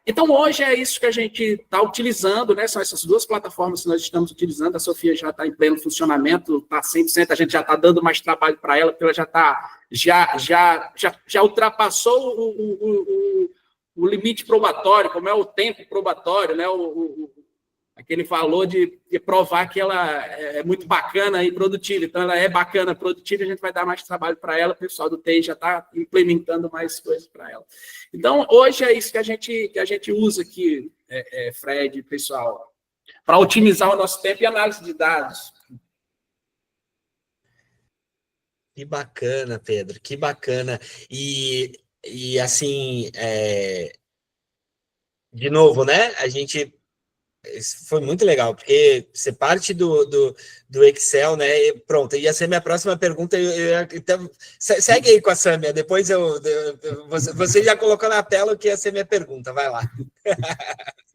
S3: Então, hoje é isso que a gente está utilizando, né? São essas 2 plataformas que nós estamos utilizando. A Sofia já está em pleno funcionamento, está 100%, a gente já está dando mais trabalho para ela, porque ela já ultrapassou o limite probatório, como é o tempo probatório, né? Aquele valor de provar que ela é muito bacana e produtiva. Então, ela é bacana, produtiva, a gente vai dar mais trabalho para ela, o pessoal do TI já está implementando mais coisas para ela. Então, hoje é isso que a gente usa aqui, Fred, pessoal, para otimizar o nosso tempo e análise de dados.
S1: Que bacana, Pedro, que bacana. E assim, de novo, né? Isso foi muito legal, porque você parte do Excel, né? E pronto, ia ser minha próxima pergunta. Então, segue aí com a Sâmia, depois você já colocou na tela o que ia ser minha pergunta, vai lá.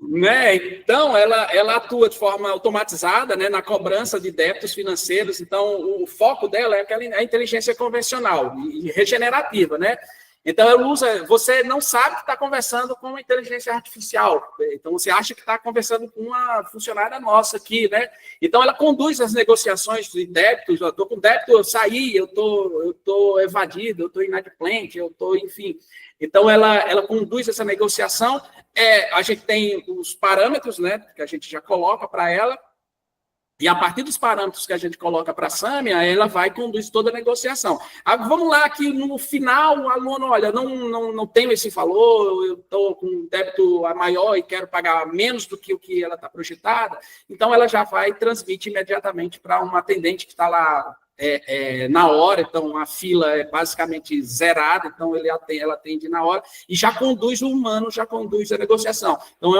S3: Né? Então, ela atua de forma automatizada, né, na cobrança de débitos financeiros. Então, o foco dela é a inteligência convencional e regenerativa, né? Então, você não sabe que está conversando com uma inteligência artificial. Então, você acha que está conversando com uma funcionária nossa aqui, né? Então, ela conduz as negociações de débitos. Eu estou com débito, eu saí, eu estou evadido, eu estou inadimplente, enfim. Então, ela conduz essa negociação. A gente tem os parâmetros, né, que a gente já coloca para ela. E a partir dos parâmetros que a gente coloca para a Sâmia, ela vai conduzir toda a negociação. Vamos lá que no final o aluno, olha, não tenho esse valor, eu estou com um débito maior e quero pagar menos do que o que ela está projetada. Então, ela já vai transmitir imediatamente para uma atendente que está lá na hora. Então, a fila é basicamente zerada, então ela atende na hora e já conduz o humano, já conduz a negociação. Então,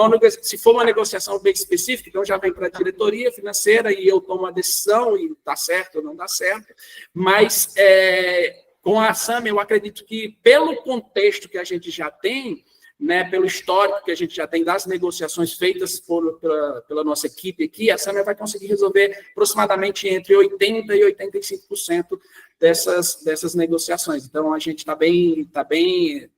S3: se for uma negociação bem específica, então já vem para a diretoria financeira e eu tomo a decisão e dá certo ou não dá certo. Mas, com a Sâmia, eu acredito que, pelo contexto que a gente já tem, né, pelo histórico que a gente já tem das negociações feitas pela nossa equipe aqui, a Sâmia vai conseguir resolver aproximadamente entre 80% e 85% dessas negociações. Então, a gente está bem,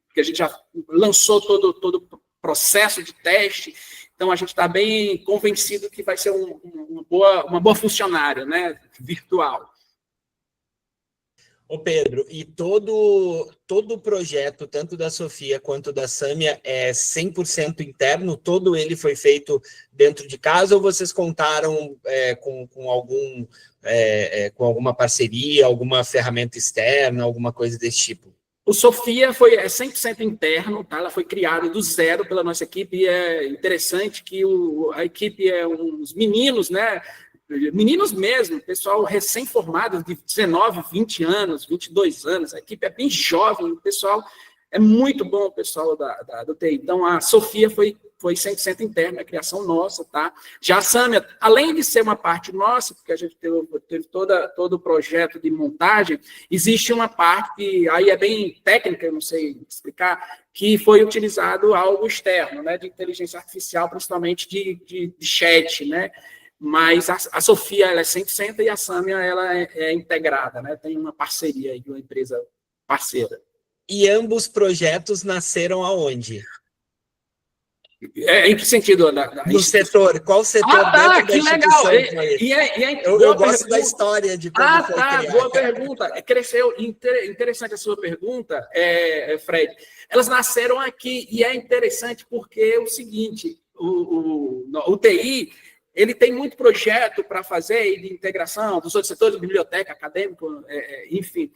S3: porque a gente já lançou todo o processo de teste, então a gente está bem convencido que vai ser uma boa funcionária, né, virtual.
S1: Ô Pedro, e todo o projeto, tanto da Sofia quanto da Sâmia, é 100% interno? Todo ele foi feito dentro de casa ou vocês contaram com alguma parceria, alguma ferramenta externa, alguma coisa desse tipo?
S3: O Sofia é 100% interno, tá? Ela foi criada do zero pela nossa equipe e é interessante que a equipe é uns meninos, né? Meninos mesmo, pessoal recém-formado de 19, 20 anos, 22 anos, a equipe é bem jovem, o pessoal é muito bom, o pessoal do TI. Então, a Sofia foi 100% interna, a criação nossa, tá? Já a Sâmia, além de ser uma parte nossa, porque a gente teve todo o projeto de montagem, existe uma parte que aí é bem técnica, eu não sei explicar, que foi utilizado algo externo, né, de inteligência artificial, principalmente de chat, né? Mas a Sofia, ela é 100% e a Sâmia, ela é integrada, né? Tem uma parceria aí de uma empresa parceira.
S1: E ambos projetos nasceram aonde?
S3: Em que sentido?
S1: No setor. Qual setor dentro da instituição foi esse? Eu gosto da história de como foi criado.
S3: Boa pergunta. Cresceu. Interessante a sua pergunta, Fred. Elas nasceram aqui e é interessante porque é o seguinte, o TI... ele tem muito projeto para fazer de integração dos outros setores, biblioteca, acadêmico, enfim.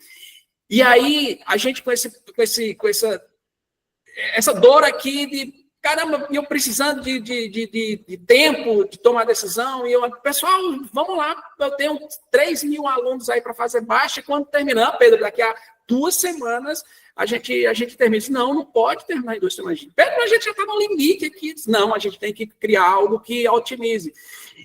S3: E aí, a gente, com essa essa dor aqui de, caramba, eu precisando de tempo, de tomar decisão, e eu, pessoal, vamos lá, eu tenho 3.000 alunos aí para fazer baixa, quando terminar, Pedro, daqui a 2 semanas, a gente termina. Não pode terminar em 2 semanas. Pedro, a gente já está no limite aqui. Não, a gente tem que criar algo que otimize.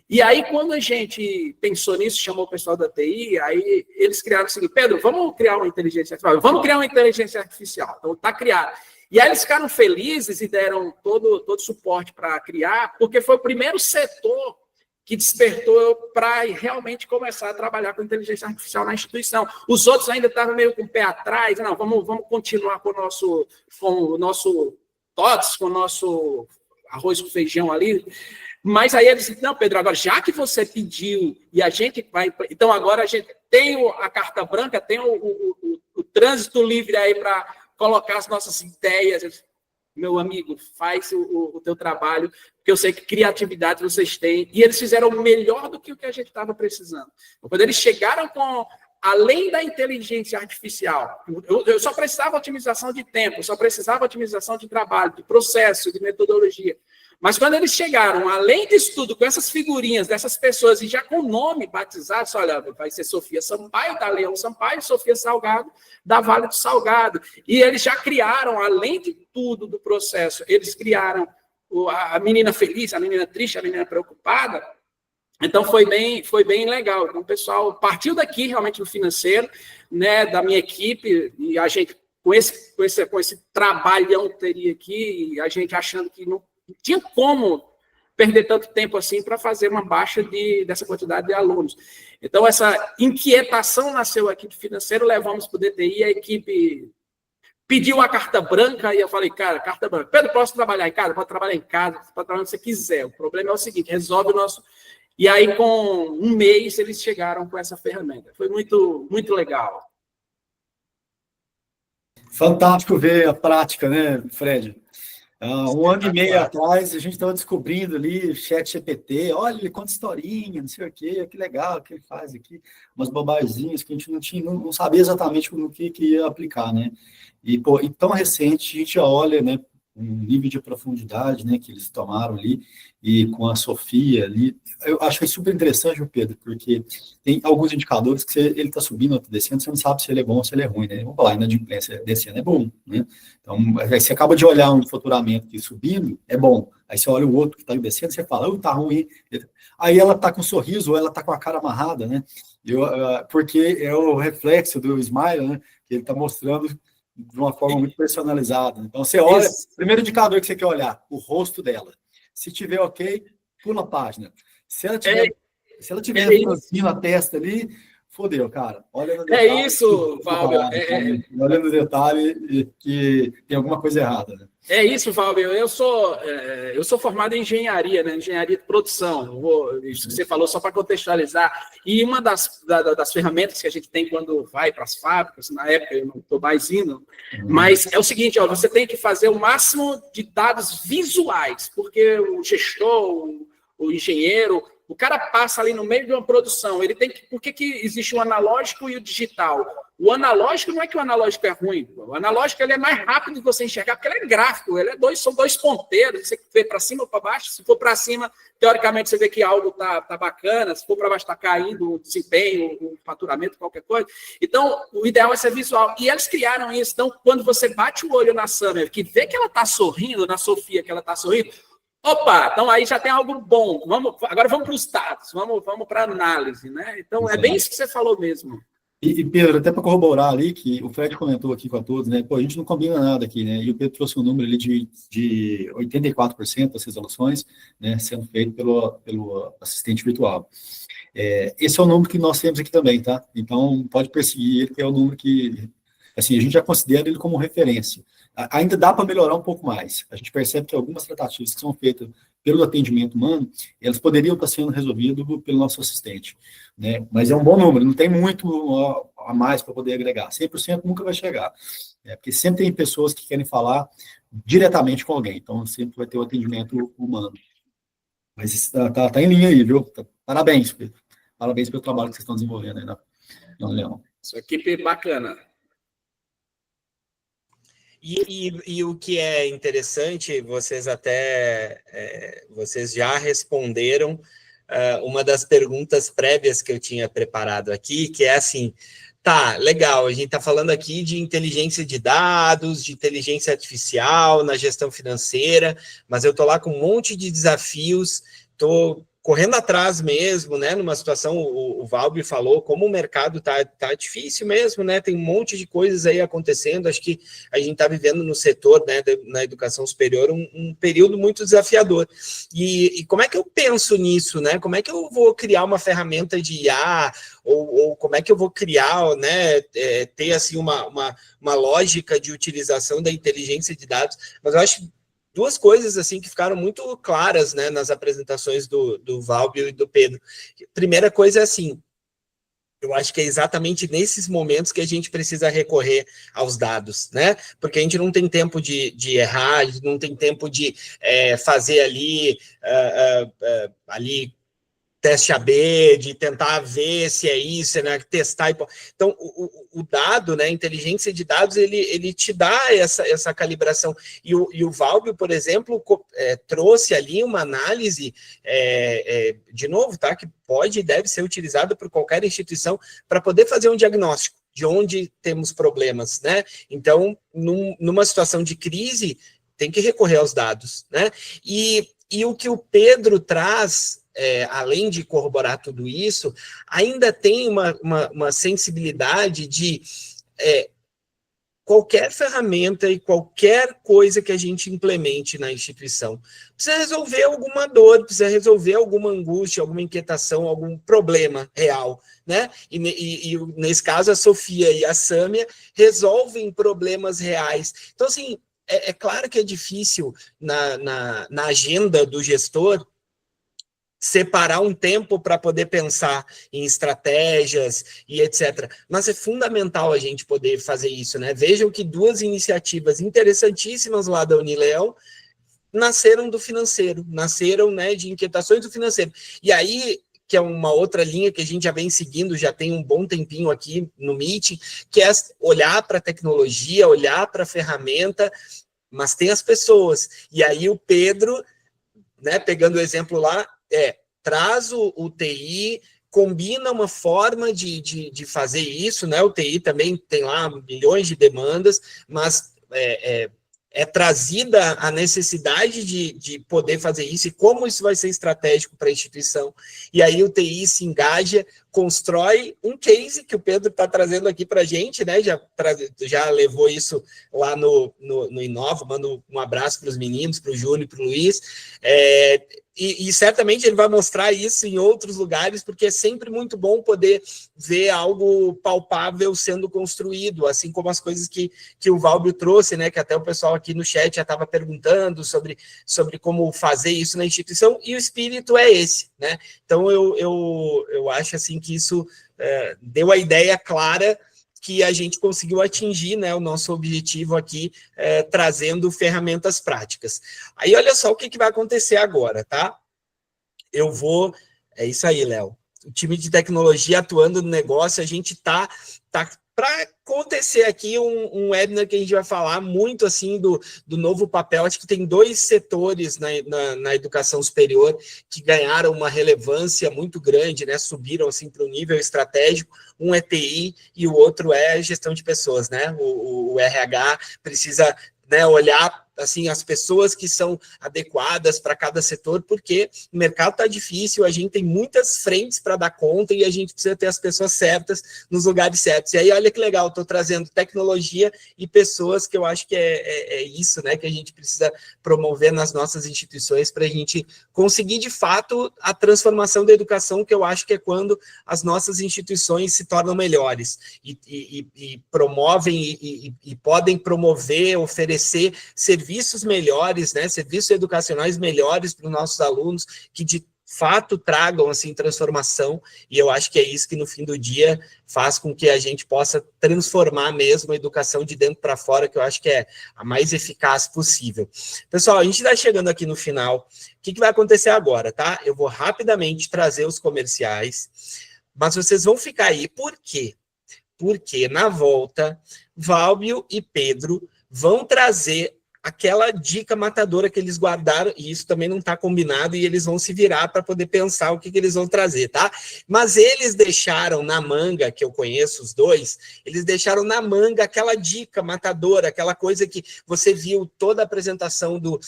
S3: E aí, quando a gente pensou nisso, chamou o pessoal da TI, aí eles criaram o seguinte: Pedro, vamos criar uma inteligência artificial. Vamos criar uma inteligência artificial. Então, está criado. E aí eles ficaram felizes e deram todo suporte para criar, porque foi o primeiro setor que despertou para realmente começar a trabalhar com inteligência artificial na instituição. Os outros ainda estavam meio com o pé atrás. Não, vamos continuar com o nosso TOTS, com o nosso arroz com feijão ali. Mas aí eles disseram: não, Pedro, agora já que você pediu e a gente vai... Então agora a gente tem a carta branca, tem o trânsito livre aí para colocar as nossas ideias. Meu amigo, faz o teu trabalho, porque eu sei que criatividade vocês têm, e eles fizeram melhor do que o que a gente estava precisando. Quando eles chegaram com, além da inteligência artificial, eu só precisava otimização de tempo, eu só precisava otimização de trabalho, de processo, de metodologia. Mas quando eles chegaram, além disso tudo, com essas figurinhas dessas pessoas, e já com nome batizado, olha, vai ser Sofia Sampaio, da Leão Sampaio, Sofia Salgado, da Vale do Salgado. E eles já criaram, além de tudo do processo, eles criaram a menina feliz, a menina triste, a menina preocupada. Então, foi bem legal. Então, o pessoal partiu daqui, realmente, no financeiro, né, da minha equipe, e a gente, com esse trabalhão que teria aqui, a gente achando que não tinha como perder tanto tempo assim para fazer uma baixa dessa quantidade de alunos. Então, essa inquietação nasceu aqui do financeiro, levamos para o DTI, a equipe pediu a carta branca, e eu falei: cara, carta branca, Pedro, posso trabalhar em casa? Pode trabalhar em casa, pode trabalhar onde você quiser. O problema é o seguinte: resolve o nosso... E aí, com 1 mês, eles chegaram com essa ferramenta. Foi muito, muito legal.
S2: Fantástico ver a prática, né, Fred? 1 ano e meio atrás, a gente estava descobrindo ali o ChatGPT, olha, ele conta historinha, não sei o quê, que legal que ele faz aqui, umas bobaginhas que a gente não sabia exatamente no que ia aplicar, né? E tão recente, a gente olha, né, um nível de profundidade, né, que eles tomaram ali, e com a Sofia ali, eu acho que é super interessante, Pedro, porque tem alguns indicadores que ele está subindo ou está descendo, você não sabe se ele é bom ou se ele é ruim, né? Vamos falar, a inadimplência descendo é bom, né? Então, aí você acaba de olhar um faturamento que subindo, é bom. Aí você olha o outro que está descendo, você fala: tá ruim. Aí ela está com um sorriso, ou ela está com a cara amarrada, né? Porque é o reflexo do smile, né? Que ele está mostrando de uma forma muito personalizada. Então, você olha, primeiro indicador que você quer olhar, o rosto dela. Se tiver ok, pula a página. Se ela tiver franzindo a testa ali, fodeu, cara. Olha no detalhe.
S3: É isso, Valber.
S2: Olha no detalhe que tem alguma coisa errada, né?
S3: É isso, Valber. Eu sou formado em engenharia, né? Engenharia de produção. Isso que você falou, só para contextualizar. E uma das ferramentas que a gente tem quando vai para as fábricas, na época eu não estou mais indo, mas é o seguinte: ó, você tem que fazer o máximo de dados visuais, porque o gestor, o engenheiro, o cara passa ali no meio de uma produção, ele tem que... Por que existe o analógico e o digital? O analógico não é que o analógico é ruim, o analógico ele é mais rápido de você enxergar, porque ele é gráfico, são 2 ponteiros, você vê para cima ou para baixo. Se for para cima, teoricamente você vê que algo tá bacana, se for para baixo está caindo o desempenho, o faturamento, qualquer coisa. Então, o ideal é ser visual. E eles criaram isso. Então, quando você bate o olho na Summer, que vê que ela está sorrindo, na Sofia que ela está sorrindo, opa, então aí já tem algo bom. Agora vamos para os dados, vamos para a análise, né? Então, é bem isso que você falou mesmo.
S2: E Pedro, até para corroborar ali, que o Fred comentou aqui com a todos, né? Pô, a gente não combina nada aqui, né? E o Pedro trouxe um número ali de 84% das resoluções, né, sendo feito pelo assistente virtual. Esse é o número que nós temos aqui também, tá? Então, pode perseguir ele, que é o número que, assim, a gente já considera ele como referência. Ainda dá para melhorar um pouco mais. A gente percebe que algumas tratativas que são feitas pelo atendimento humano, elas poderiam estar sendo resolvidas pelo nosso assistente, né? Mas é um bom número, não tem muito a mais para poder agregar. 100% nunca vai chegar, porque sempre tem pessoas que querem falar diretamente com alguém, então sempre vai ter o atendimento humano. Mas está em linha aí, viu? Parabéns, Pedro. Parabéns pelo trabalho que vocês estão desenvolvendo aí na Leão.
S3: Sua equipe bacana.
S1: E o que é interessante, vocês já responderam uma das perguntas prévias que eu tinha preparado aqui, que é assim, tá, legal, a gente está falando aqui de inteligência de dados, de inteligência artificial na gestão financeira, mas eu estou lá com um monte de desafios, estou correndo atrás mesmo, né, numa situação, o Valbi falou, como o mercado tá difícil mesmo, né, tem um monte de coisas aí acontecendo, acho que a gente está vivendo no setor, né, na educação superior, um período muito desafiador, e como é que eu penso nisso, né, como é que eu vou criar uma ferramenta de IA, ou como é que eu vou criar, né, ter, assim, uma lógica de utilização da inteligência de dados, mas eu acho duas coisas assim que ficaram muito claras, né, nas apresentações do Valbio e do Pedro. Primeira coisa é assim, eu acho que é exatamente nesses momentos que a gente precisa recorrer aos dados, né? Porque a gente não tem tempo de errar, a gente não tem tempo de fazer ali teste AB, de tentar ver se é isso, né, testar. Então, o dado, né, a inteligência de dados, ele te dá essa calibração. E o Valbio, por exemplo, trouxe ali uma análise, de novo, tá, que pode e deve ser utilizada por qualquer instituição para poder fazer um diagnóstico de onde temos problemas, né? Então, numa situação de crise, tem que recorrer aos dados, né? E o que o Pedro traz, além de corroborar tudo isso, ainda tem uma sensibilidade de qualquer ferramenta e qualquer coisa que a gente implemente na instituição precisa resolver alguma dor, precisa resolver alguma angústia, alguma inquietação, algum problema real, né? E nesse caso, a Sofia e a Sâmia resolvem problemas reais. Então, assim, é claro que é difícil na agenda do gestor separar um tempo para poder pensar em estratégias e etc. Mas é fundamental a gente poder fazer isso, né? Vejam que duas iniciativas interessantíssimas lá da Unileão nasceram do financeiro, nasceram, né, de inquietações do financeiro. E aí, que é uma outra linha que a gente já vem seguindo, já tem um bom tempinho aqui no Meeting, que é olhar para a tecnologia, olhar para a ferramenta, mas tem as pessoas. E aí o Pedro, né, pegando o exemplo lá, traz o TI, combina uma forma de fazer isso, né? O TI também tem lá milhões de demandas, mas é trazida a necessidade de poder fazer isso e como isso vai ser estratégico para a instituição. E aí o TI se engaja, constrói um case que o Pedro está trazendo aqui para a gente, né? Já levou isso lá no Inova, mando um abraço para os meninos, para o Júnior, para o Luiz, e certamente ele vai mostrar isso em outros lugares, porque é sempre muito bom poder ver algo palpável sendo construído, assim como as coisas que o Valbio trouxe, né, que até o pessoal aqui no chat já estava perguntando sobre como fazer isso na instituição, e o espírito é esse, né? Então, eu acho assim que isso deu a ideia clara que a gente conseguiu atingir, né, o nosso objetivo aqui, trazendo ferramentas práticas. Aí, olha só o que vai acontecer agora, tá? É isso aí, Léo. O time de tecnologia atuando no negócio, a gente tá para acontecer aqui um webinar que a gente vai falar muito assim do novo papel. Acho que tem dois setores na educação superior que ganharam uma relevância muito grande, né? Subiram assim para o nível estratégico. Um é TI e o outro é gestão de pessoas, né? O RH precisa, né, olhar assim as pessoas que são adequadas para cada setor, porque o mercado está difícil, a gente tem muitas frentes para dar conta e a gente precisa ter as pessoas certas nos lugares certos. E aí, olha que legal, estou trazendo tecnologia e pessoas, que eu acho que é isso, né, que a gente precisa promover nas nossas instituições para a gente conseguir, de fato, a transformação da educação, que eu acho que é quando as nossas instituições se tornam melhores e promovem e podem promover, oferecer serviços melhores, né, serviços educacionais melhores para os nossos alunos, que de fato tragam assim transformação, e eu acho que é isso que no fim do dia faz com que a gente possa transformar mesmo a educação de dentro para fora, que eu acho que é a mais eficaz possível. Pessoal, a gente está chegando aqui no final. O que vai acontecer agora, tá? Eu vou rapidamente trazer os comerciais, mas vocês vão ficar aí. Por quê? Porque na volta, Valbio e Pedro vão trazer aquela dica matadora que eles guardaram, e isso também não está combinado, e eles vão se virar para poder pensar o que eles vão trazer, tá? Mas eles deixaram na manga, que eu conheço os dois, eles deixaram na manga aquela dica matadora, aquela coisa que você viu toda a apresentação do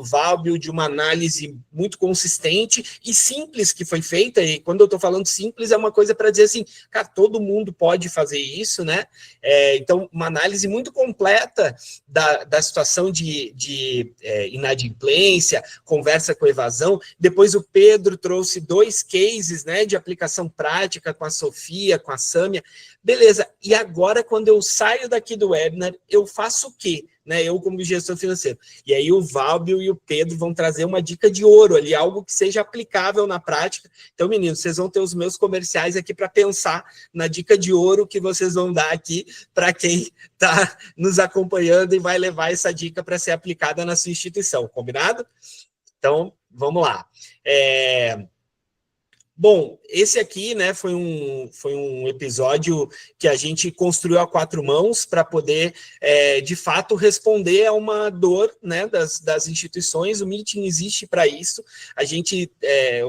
S1: Valbio, de uma análise muito consistente e simples que foi feita, e quando eu estou falando simples, é uma coisa para dizer assim, cara, todo mundo pode fazer isso, né? Então, uma análise muito completa da situação de inadimplência, conversa com evasão. Depois o Pedro trouxe 2 cases, né, de aplicação prática com a Sofia, com a Sâmia. Beleza, e agora quando eu saio daqui do webinar, eu faço o quê? Né, eu como gestor financeiro. E aí o Valbio e o Pedro vão trazer uma dica de ouro ali, algo que seja aplicável na prática. Então, meninos, vocês vão ter os meus comerciais aqui para pensar na dica de ouro que vocês vão dar aqui para quem está nos acompanhando e vai levar essa dica para ser aplicada na sua instituição, combinado? Então, vamos lá. Bom, esse aqui, né, foi um episódio que a gente construiu a 4 mãos para poder, de fato, responder a uma dor, né, das instituições. O Meeting existe para isso. A gente,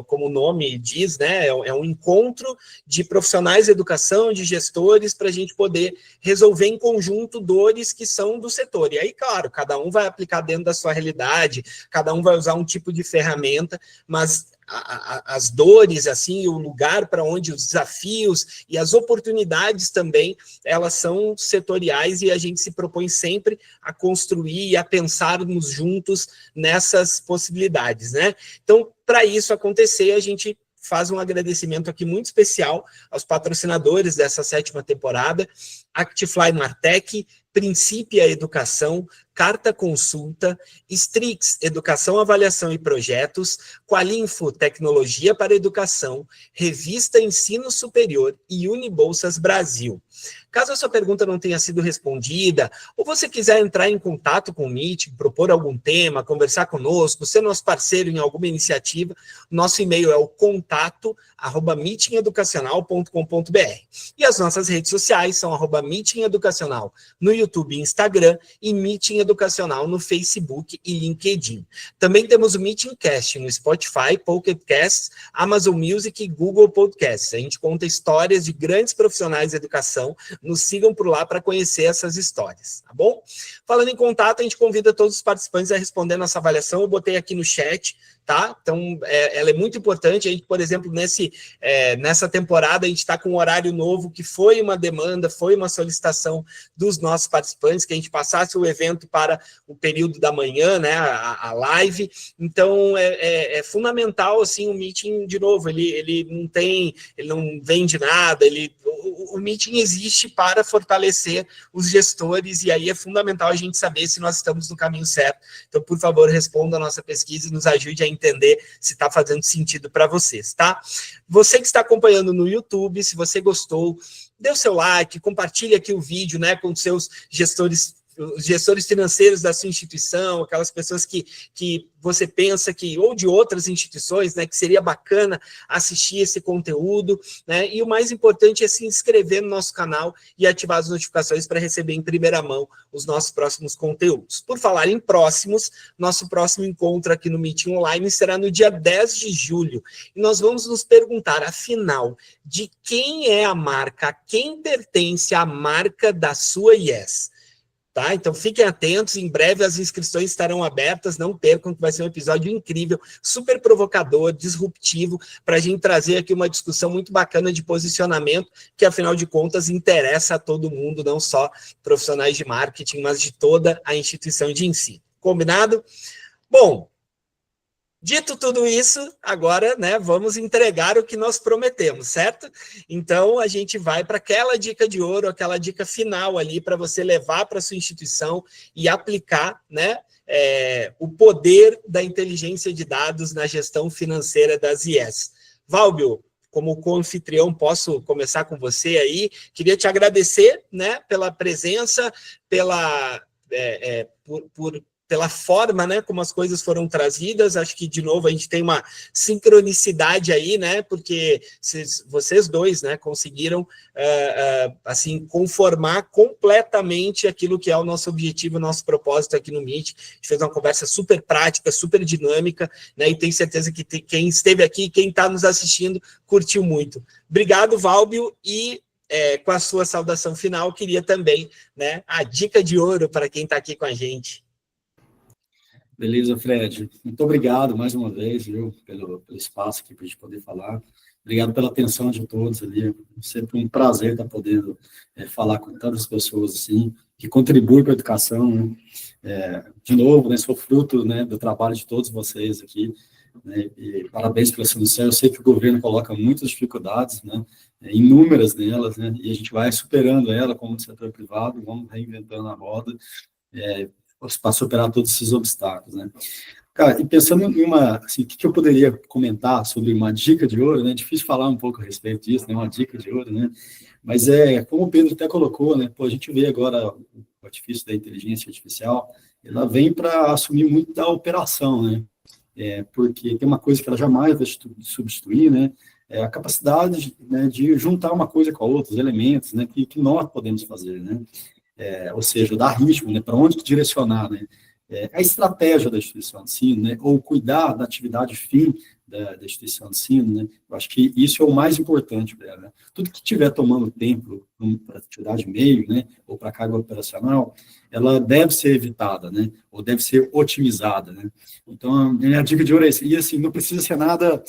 S1: como o nome diz, né, é um encontro de profissionais de educação, de gestores, para a gente poder resolver em conjunto dores que são do setor. E aí, claro, cada um vai aplicar dentro da sua realidade, cada um vai usar um tipo de ferramenta, mas as dores, assim, o lugar para onde os desafios e as oportunidades também, elas são setoriais e a gente se propõe sempre a construir e a pensarmos juntos nessas possibilidades, né? Então, para isso acontecer, a gente faz um agradecimento aqui muito especial aos patrocinadores dessa 7ª temporada, Actifly Martech, Princípia Educação, Carta Consulta, Strix Educação, Avaliação e Projetos, Qualinfo Tecnologia para Educação, Revista Ensino Superior e Unibolsas Brasil. Caso a sua pergunta não tenha sido respondida, ou você quiser entrar em contato com o Meeting, propor algum tema, conversar conosco, ser nosso parceiro em alguma iniciativa, nosso e-mail é o contato@meetingeducacional.com.br. E as nossas redes sociais são @Meeting Educacional no YouTube e Instagram e Meeting Educacional no Facebook e LinkedIn. Também temos o Meeting Cast no Spotify, Pocket Casts, Amazon Music e Google Podcasts. A gente conta histórias de grandes profissionais de educação. Nos sigam por lá para conhecer essas histórias, tá bom? Falando em contato, a gente convida todos os participantes a responder nossa avaliação. Eu botei aqui no chat, tá? Então, ela é muito importante. A gente, por exemplo, nessa temporada, a gente está com um horário novo, que foi uma demanda, foi uma solicitação dos nossos participantes, que a gente passasse o evento para o período da manhã, né, a live. Então, é fundamental, assim, o Meeting, de novo, ele não vende nada, o Meeting existe para fortalecer os gestores, e aí é fundamental a gente saber se nós estamos no caminho certo. Então, por favor, responda a nossa pesquisa e nos ajude a entender se está fazendo sentido para vocês, tá? Você que está acompanhando no YouTube, se você gostou, dê o seu like, compartilhe aqui o vídeo, né, com seus gestores financeiros da sua instituição, aquelas pessoas que você pensa que, ou de outras instituições, né, que seria bacana assistir esse conteúdo, né, e o mais importante é se inscrever no nosso canal e ativar as notificações para receber em primeira mão os nossos próximos conteúdos. Por falar em próximos, nosso próximo encontro aqui no Meeting Online será no dia 10 de julho, e nós vamos nos perguntar, afinal, de quem é a marca, a quem pertence a marca da sua IES? Tá? Então, fiquem atentos, em breve as inscrições estarão abertas, não percam, que vai ser um episódio incrível, super provocador, disruptivo, para a gente trazer aqui uma discussão muito bacana de posicionamento, que, afinal de contas, interessa a todo mundo, não só profissionais de marketing, mas de toda a instituição de ensino. Combinado? Bom, dito tudo isso, agora, né, vamos entregar o que nós prometemos, certo? Então, a gente vai para aquela dica de ouro, aquela dica final ali para você levar para a sua instituição e aplicar, né, o poder da inteligência de dados na gestão financeira das IES. Valbio, como co-anfitrião, posso começar com você aí. Queria te agradecer, né, pela presença, pela pela forma, né, como as coisas foram trazidas. Acho que, de novo, a gente tem uma sincronicidade aí, né, porque vocês dois, né, conseguiram, assim, conformar completamente aquilo que é o nosso objetivo, o nosso propósito aqui no Meet. A gente fez uma conversa super prática, super dinâmica, né, e tenho certeza que quem esteve aqui, quem está nos assistindo, curtiu muito. Obrigado, Valbio, e com a sua saudação final, queria também, né, a dica de ouro para quem está aqui com a gente.
S2: Beleza, Fred. Muito obrigado mais uma vez, viu, pelo espaço aqui para a gente poder falar. Obrigado pela atenção de todos ali. Sempre um prazer estar podendo falar com tantas pessoas assim, que contribuem para a educação, né? De novo, né, sou fruto, né, do trabalho de todos vocês aqui, né, e parabéns pela solução. Eu sei que o governo coloca muitas dificuldades, né, inúmeras delas, né, e a gente vai superando ela como setor privado, vamos reinventando a roda para superar todos esses obstáculos, né. Cara, e pensando em assim, o que eu poderia comentar sobre uma dica de ouro, né, é difícil falar um pouco a respeito disso, né, uma dica de ouro, né, mas como o Pedro até colocou, né, a gente vê agora o artifício da inteligência artificial, ela vem para assumir muito da operação, né, porque tem uma coisa que ela jamais vai substituir, né, é a capacidade, né, de juntar uma coisa com a outra, os elementos, né, que nós podemos fazer, né, ou seja, dar ritmo, né, para onde direcionar, né, a estratégia da instituição de ensino, né, ou cuidar da atividade fim da instituição de ensino, né, eu acho que isso é o mais importante para ela, né, tudo que estiver tomando tempo para atividade meio, né, ou para carga operacional, ela deve ser evitada, né, ou deve ser otimizada, né, então a dica de ouro é essa, e assim, não precisa ser nada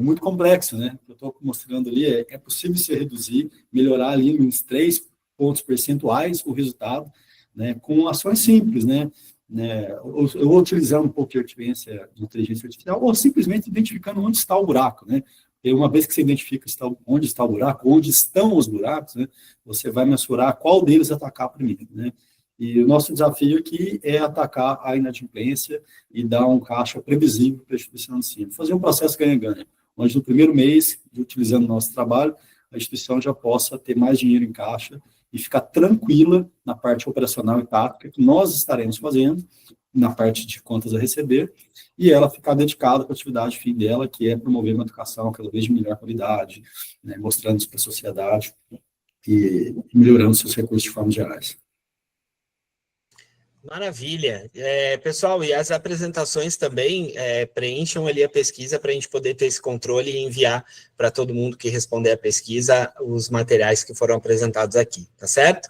S2: muito complexo, né, eu estou mostrando ali, é possível se reduzir, melhorar ali uns 3 pontos percentuais o resultado, né, com ações simples, né, ou utilizando um pouco de inteligência artificial, ou simplesmente identificando onde está o buraco, né, e uma vez que você identifica onde está o buraco, onde estão os buracos, né, você vai mensurar qual deles atacar primeiro, né, e o nosso desafio aqui é atacar a inadimplência e dar um caixa previsível para a instituição de ensino, fazer um processo ganha-ganha, onde no primeiro mês, utilizando o nosso trabalho, a instituição já possa ter mais dinheiro em caixa e ficar tranquila na parte operacional e tática que nós estaremos fazendo, na parte de contas a receber, e ela ficar dedicada para a atividade fim dela, que é promover uma educação cada vez de melhor qualidade, né, mostrando isso para a sociedade e melhorando seus recursos de forma gerais.
S1: Maravilha. Pessoal, e as apresentações também preencham ali a pesquisa para a gente poder ter esse controle e enviar para todo mundo que responder a pesquisa os materiais que foram apresentados aqui, tá certo?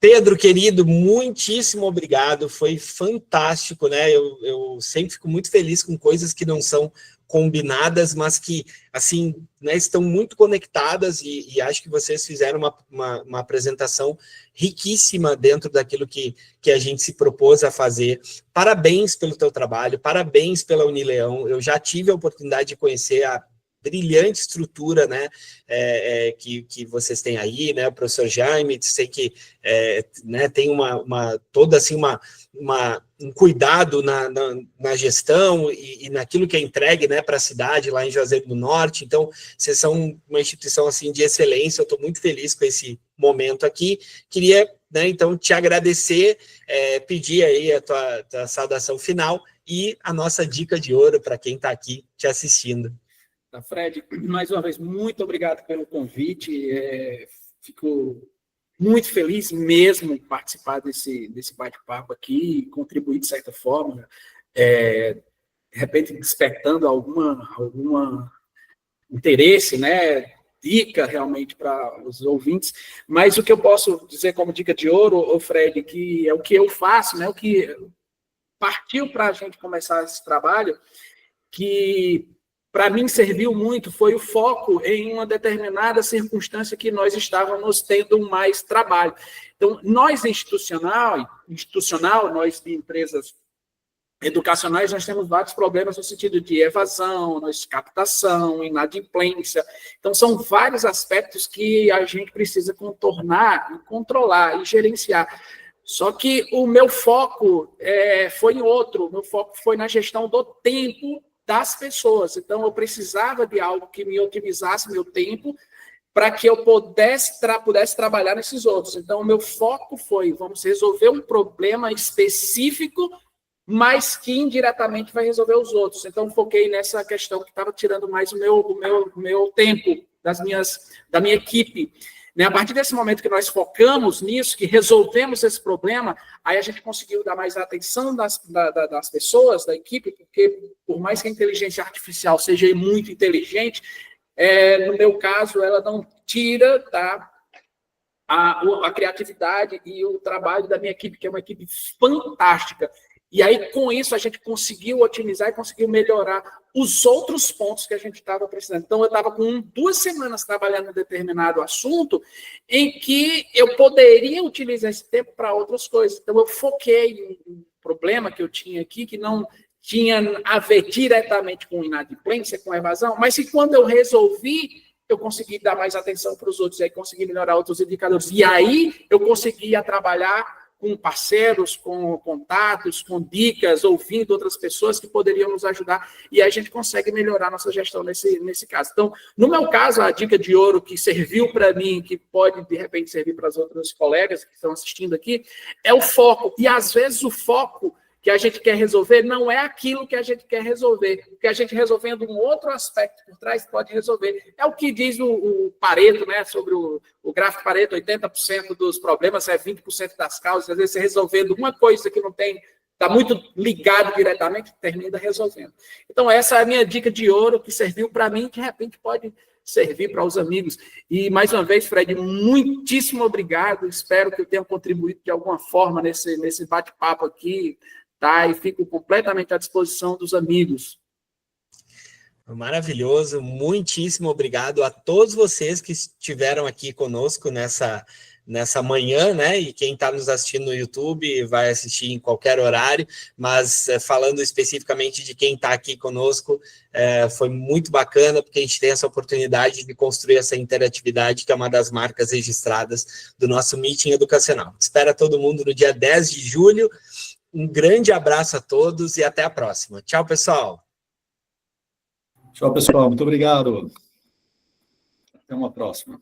S1: Pedro, querido, muitíssimo obrigado, foi fantástico, né? Eu sempre fico muito feliz com coisas que não são combinadas, mas que, assim, né, estão muito conectadas e acho que vocês fizeram uma apresentação riquíssima dentro daquilo que a gente se propôs a fazer. Parabéns pelo teu trabalho, parabéns pela Unileão. Eu já tive a oportunidade de conhecer a brilhante estrutura, né, que vocês têm aí, né, o professor Jaime, sei que né, tem toda assim um cuidado na gestão e naquilo que é entregue, né, para a cidade lá em Juazeiro do Norte. Então, vocês são uma instituição assim de excelência. Eu estou muito feliz com esse momento aqui. Queria, né, então, te agradecer, pedir aí a tua saudação final e a nossa dica de ouro para quem está aqui te assistindo.
S3: Fred, mais uma vez, muito obrigado pelo convite. Fico muito feliz mesmo em participar desse bate-papo aqui e contribuir de certa forma, de repente despertando alguma interesse, né, dica realmente para os ouvintes. Mas o que eu posso dizer como dica de ouro, Fred, que é o que eu faço, né, o que partiu para a gente começar esse trabalho, que para mim serviu muito, foi o foco em uma determinada circunstância que nós estávamos tendo mais trabalho. Então, nós institucional, nós de empresas educacionais, nós temos vários problemas no sentido de evasão, captação, inadimplência. Então, são vários aspectos que a gente precisa contornar, controlar e gerenciar. Só que o meu foco foi em outro, o meu foco foi na gestão do tempo das pessoas. Então, eu precisava de algo que me otimizasse meu tempo para que eu pudesse trabalhar nesses outros. Então, o meu foco foi, vamos resolver um problema específico mas que indiretamente vai resolver os outros. Então, foquei nessa questão que estava tirando mais o meu tempo da minha equipe. Né? A partir desse momento que nós focamos nisso, que resolvemos esse problema, aí a gente conseguiu dar mais atenção das pessoas, da equipe, porque por mais que a inteligência artificial seja muito inteligente, no meu caso, ela não tira a criatividade e o trabalho da minha equipe, que é uma equipe fantástica. E aí, com isso, a gente conseguiu otimizar e conseguiu melhorar os outros pontos que a gente estava precisando. Então, eu estava com 2 semanas trabalhando em determinado assunto em que eu poderia utilizar esse tempo para outras coisas. Então, eu foquei em um problema que eu tinha aqui, que não tinha a ver diretamente com inadimplência, com evasão, mas que quando eu resolvi, eu consegui dar mais atenção para os outros, e aí consegui melhorar outros indicadores. E aí, eu conseguia trabalhar com parceiros, com contatos, com dicas, ouvindo outras pessoas que poderiam nos ajudar, e aí a gente consegue melhorar nossa gestão nesse caso. Então, no meu caso, a dica de ouro que serviu para mim, que pode, de repente, servir para os outros colegas que estão assistindo aqui, é o foco. E, às vezes, o foco que a gente quer resolver não é aquilo que a gente quer resolver. O que a gente resolvendo um outro aspecto por trás pode resolver. É o que diz o Pareto, né, sobre o gráfico Pareto, 80% dos problemas é 20% das causas. Às vezes você resolvendo uma coisa que não tem, está muito ligado diretamente, termina resolvendo. Então, essa é a minha dica de ouro que serviu para mim, que de repente pode servir para os amigos. E, mais uma vez, Fred, muitíssimo obrigado. Espero que eu tenha contribuído de alguma forma nesse bate-papo aqui, tá? E fico completamente à disposição dos amigos.
S1: Maravilhoso, muitíssimo obrigado a todos vocês que estiveram aqui conosco nessa manhã, né? E quem está nos assistindo no YouTube vai assistir em qualquer horário, mas falando especificamente de quem está aqui conosco, foi muito bacana, porque a gente tem essa oportunidade de construir essa interatividade, que é uma das marcas registradas do nosso meeting educacional. Espero todo mundo no dia 10 de julho. Um grande abraço a todos e até a próxima. Tchau, pessoal.
S2: Tchau, pessoal. Muito obrigado. Até uma próxima.